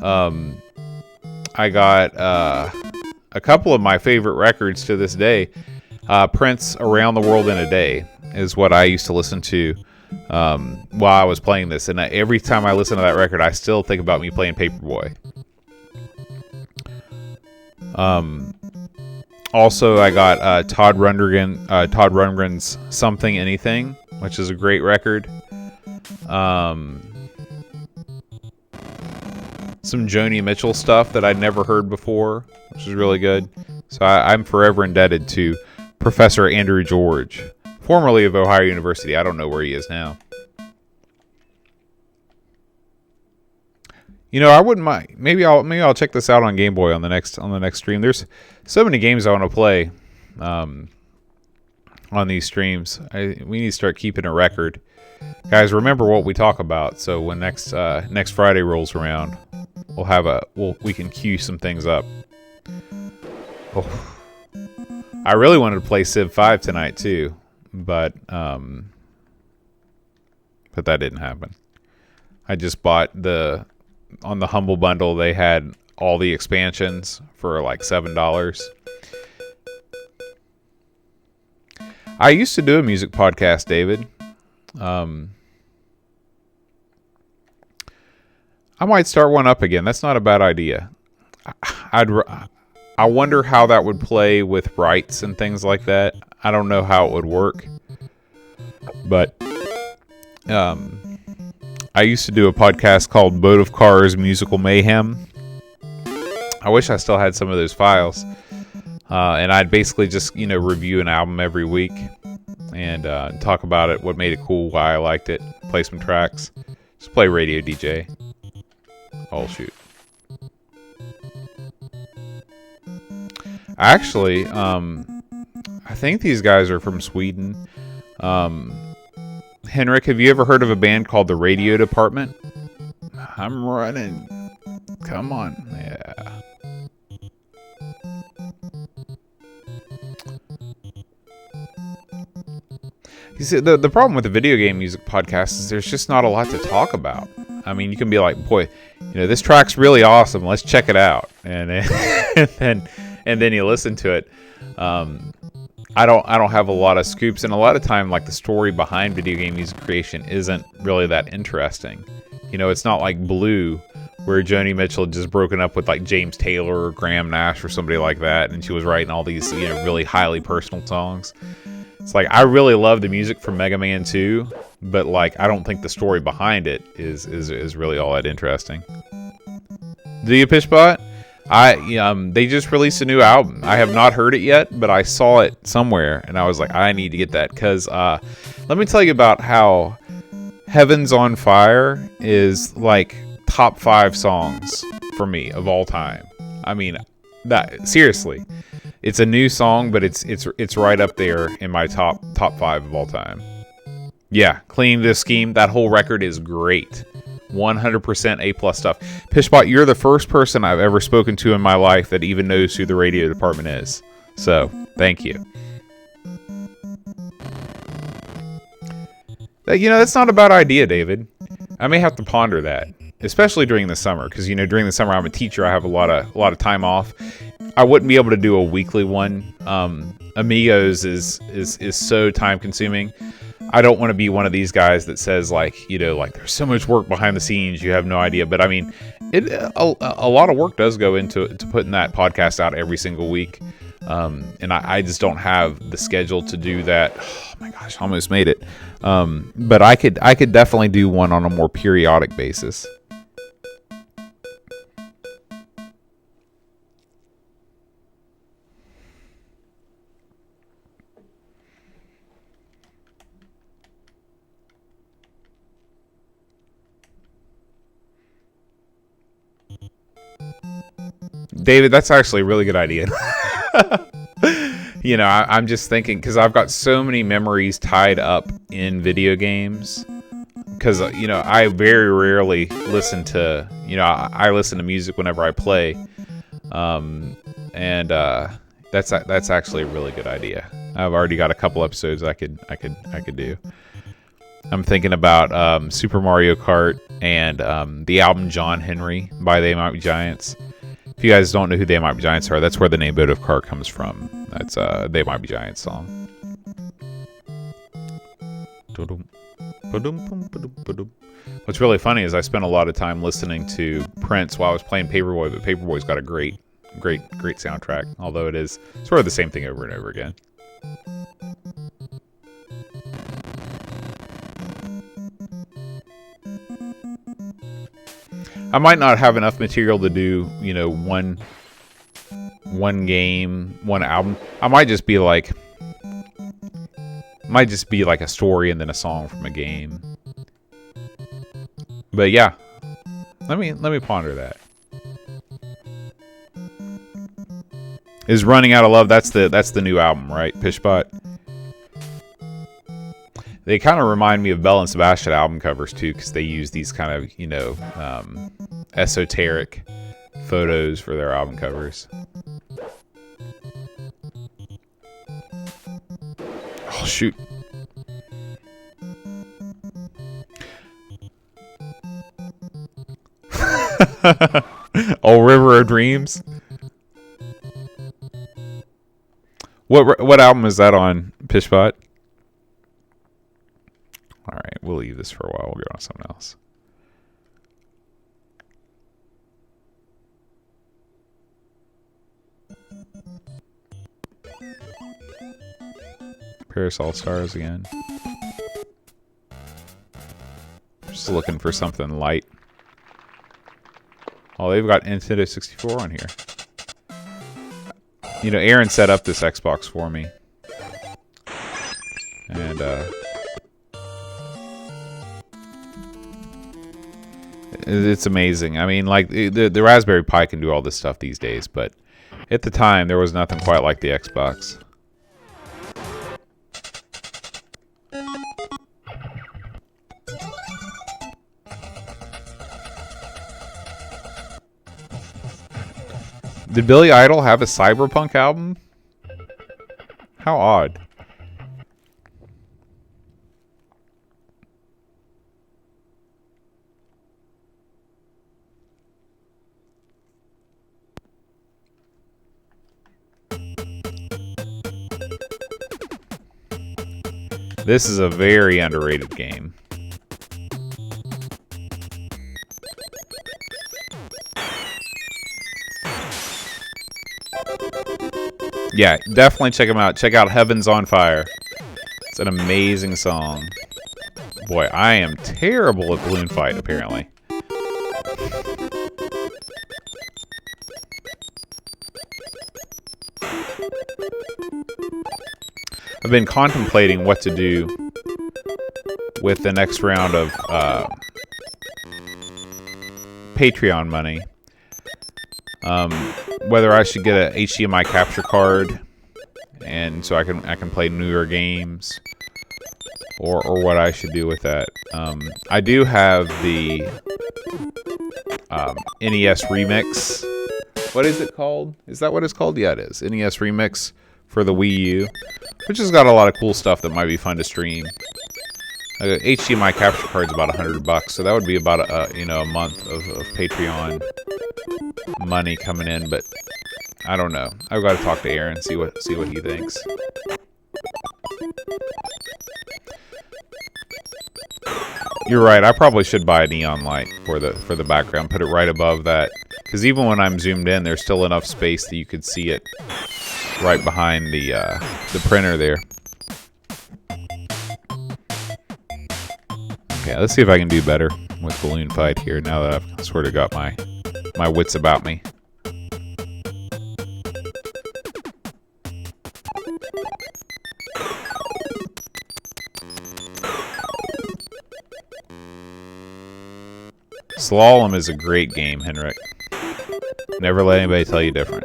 I got a couple of my favorite records to this day. Prince, Around the World in a Day is what I used to listen to while I was playing this. And every time I listen to that record, I still think about me playing Paperboy. Also, I got Todd Rundgren's Something Anything, which is a great record. Some Joni Mitchell stuff that I'd never heard before, which is really good. So I'm forever indebted to Professor Andrew George, formerly of Ohio University. I don't know where he is now. You know, I wouldn't mind. Maybe I'll check this out on Game Boy on the next stream. There's so many games I want to play on these streams. We need to start keeping a record. Guys, remember what we talk about. So when next Friday rolls around, we can queue some things up. Oh. I really wanted to play Civ 5 tonight too, but that didn't happen. I just bought on the Humble Bundle, they had all the expansions for like $7. I used to do a music podcast, David. I might start one up again. That's not a bad idea. I wonder how that would play with rights and things like that. I don't know how it would work. But I used to do a podcast called Boat of Cars Musical Mayhem. I wish I still had some of those files. And I'd basically just, review an album every week and talk about it, what made it cool, why I liked it, play some tracks. Just play radio DJ. Oh, shoot. Actually, I think these guys are from Sweden. Henrik, have you ever heard of a band called The Radio Department? I'm running. Come on. Yeah. You see, the problem with the video game music podcast is there's just not a lot to talk about. I mean, you can be like, boy, this track's really awesome. Let's check it out. And then you listen to it. I don't have a lot of scoops, and a lot of time, like, the story behind video game music creation isn't really that interesting. It's not like Blue, where Joni Mitchell had just broken up with like James Taylor or Graham Nash or somebody like that, and she was writing all these really highly personal songs. It's like, I really love the music from Mega Man 2, but like, I don't think the story behind it is really all that interesting. Do you, Pishbot? They just released a new album. I have not heard it yet, but I saw it somewhere, and I was like, I need to get that, because let me tell you about how Heaven's on Fire is like top 5 songs for me of all time. I mean, That seriously, it's a new song, but it's right up there in my top 5 of all time. Yeah, Clean This Scheme. That whole record is great. 100% A+ stuff. Pishbot, you're the first person I've ever spoken to in my life that even knows who the radio department is. So, thank you. You know, that's not a bad idea, David. I may have to ponder that, especially during the summer, because you know, during the summer I'm a teacher. I have a lot of time off. I wouldn't be able to do a weekly one. Amigos is so time consuming. I don't want to be one of these guys that says like, you know, like there's so much work behind the scenes you have no idea. But I mean, a lot of work does go into putting that podcast out every single week. And I just don't have the schedule to do that. Oh my gosh, almost made it. But I could definitely do one on a more periodic basis. David, that's actually a really good idea. You know, I'm just thinking, because I've got so many memories tied up in video games. Because, you know, I very rarely listen to, you know, I listen to music whenever I play. That's actually a really good idea. I've already got a couple episodes I could do. I'm thinking about Super Mario Kart and the album John Henry by They Might Be Giants. If you guys don't know who They Might Be Giants are, that's where the name Boat of Kart comes from. That's They Might Be Giants song. What's really funny is I spent a lot of time listening to Prince while I was playing Paperboy, but Paperboy's got a great soundtrack, although it is sort of the same thing over and over again. I might not have enough material to do, you know, one game, one album. I might just be like a story and then a song from a game. But yeah, let me ponder that. Is Running Out of Love? That's the new album, right, Pishbot? They kind of remind me of Belle and Sebastian album covers too, because they use these kind of, you know, esoteric photos for their album covers. Oh shoot! Oh, River of Dreams. What album is that on, Pishbot? All right, we'll leave this for a while. We'll go on to something else. Paris All Stars again. Just looking for something light. Oh, they've got Nintendo 64 on here. You know, Aaron set up this Xbox for me. And, it's amazing. I mean, like, the Raspberry Pi can do all this stuff these days, but at the time, there was nothing quite like the Xbox. Did Billy Idol have a cyberpunk album? How odd. This is a very underrated game. Yeah, definitely check them out. Check out Heaven's on Fire. It's an amazing song. Boy, I am terrible at balloon fight, apparently. I've been contemplating what to do with the next round of Patreon money. Whether I should get a HDMI capture card, and so I can play newer games, or what I should do with that. I do have the NES Remix. What is it called? Is that what it's called? Yeah, it is. NES Remix for the Wii U, which has got a lot of cool stuff that might be fun to stream. HDMI capture card's about $100, so that would be about a month of Patreon money coming in. But I don't know. I've got to talk to Aaron, see what he thinks. You're right. I probably should buy a neon light for the background. Put it right above that, because even when I'm zoomed in, there's still enough space that you could see it right behind the printer there. Okay, let's see if I can do better with Balloon Fight here. Now that I've sort of got my wits about me. Slalom is a great game, Henrik. Never let anybody tell you different.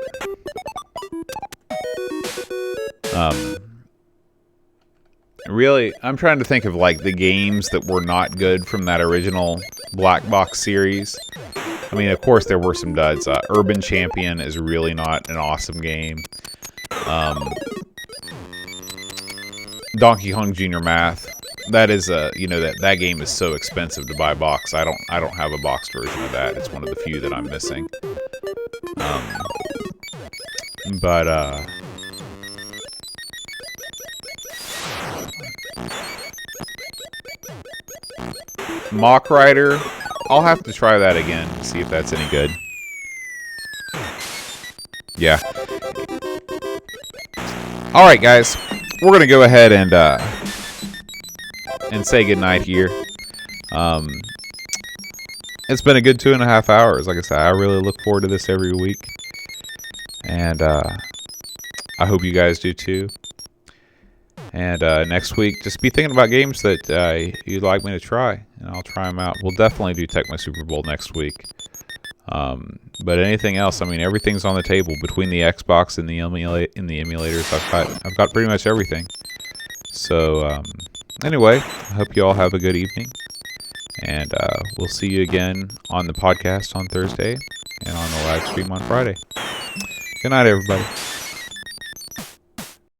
Really, I'm trying to think of like the games that were not good from that original Black Box series. I mean, of course, there were some duds. Urban Champion is really not an awesome game. Donkey Kong Jr. Math. That is that game is so expensive to buy box. I don't have a boxed version of that. It's one of the few that I'm missing. Mock Rider, I'll have to try that again to see if that's any good. Yeah. All right, guys, we're gonna go ahead and say goodnight here. It's been a good 2.5 hours. Like I said, I really look forward to this every week, and I hope you guys do too. And next week, just be thinking about games that you'd like me to try, and I'll try them out. We'll definitely do Tech My Super Bowl next week. But anything else, I mean, everything's on the table between the Xbox and the emulators. I've got pretty much everything. So anyway, I hope you all have a good evening, and we'll see you again on the podcast on Thursday and on the live stream on Friday. Good night, everybody.